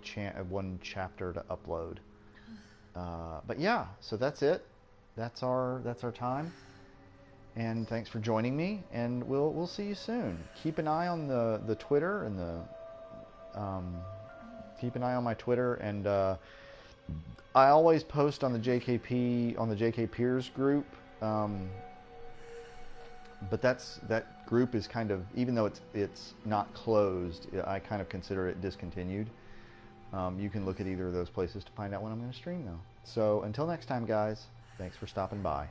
chapter to upload. But yeah, so that's it. That's our time. And thanks for joining me. And we'll see you soon. Keep an eye on the Twitter and keep an eye on my Twitter, and I always post on the JK Peers group. But that group is kind of, even though it's not closed, I kind of consider it discontinued. You can look at either of those places to find out when I'm going to stream, though. So until next time, guys, thanks for stopping by.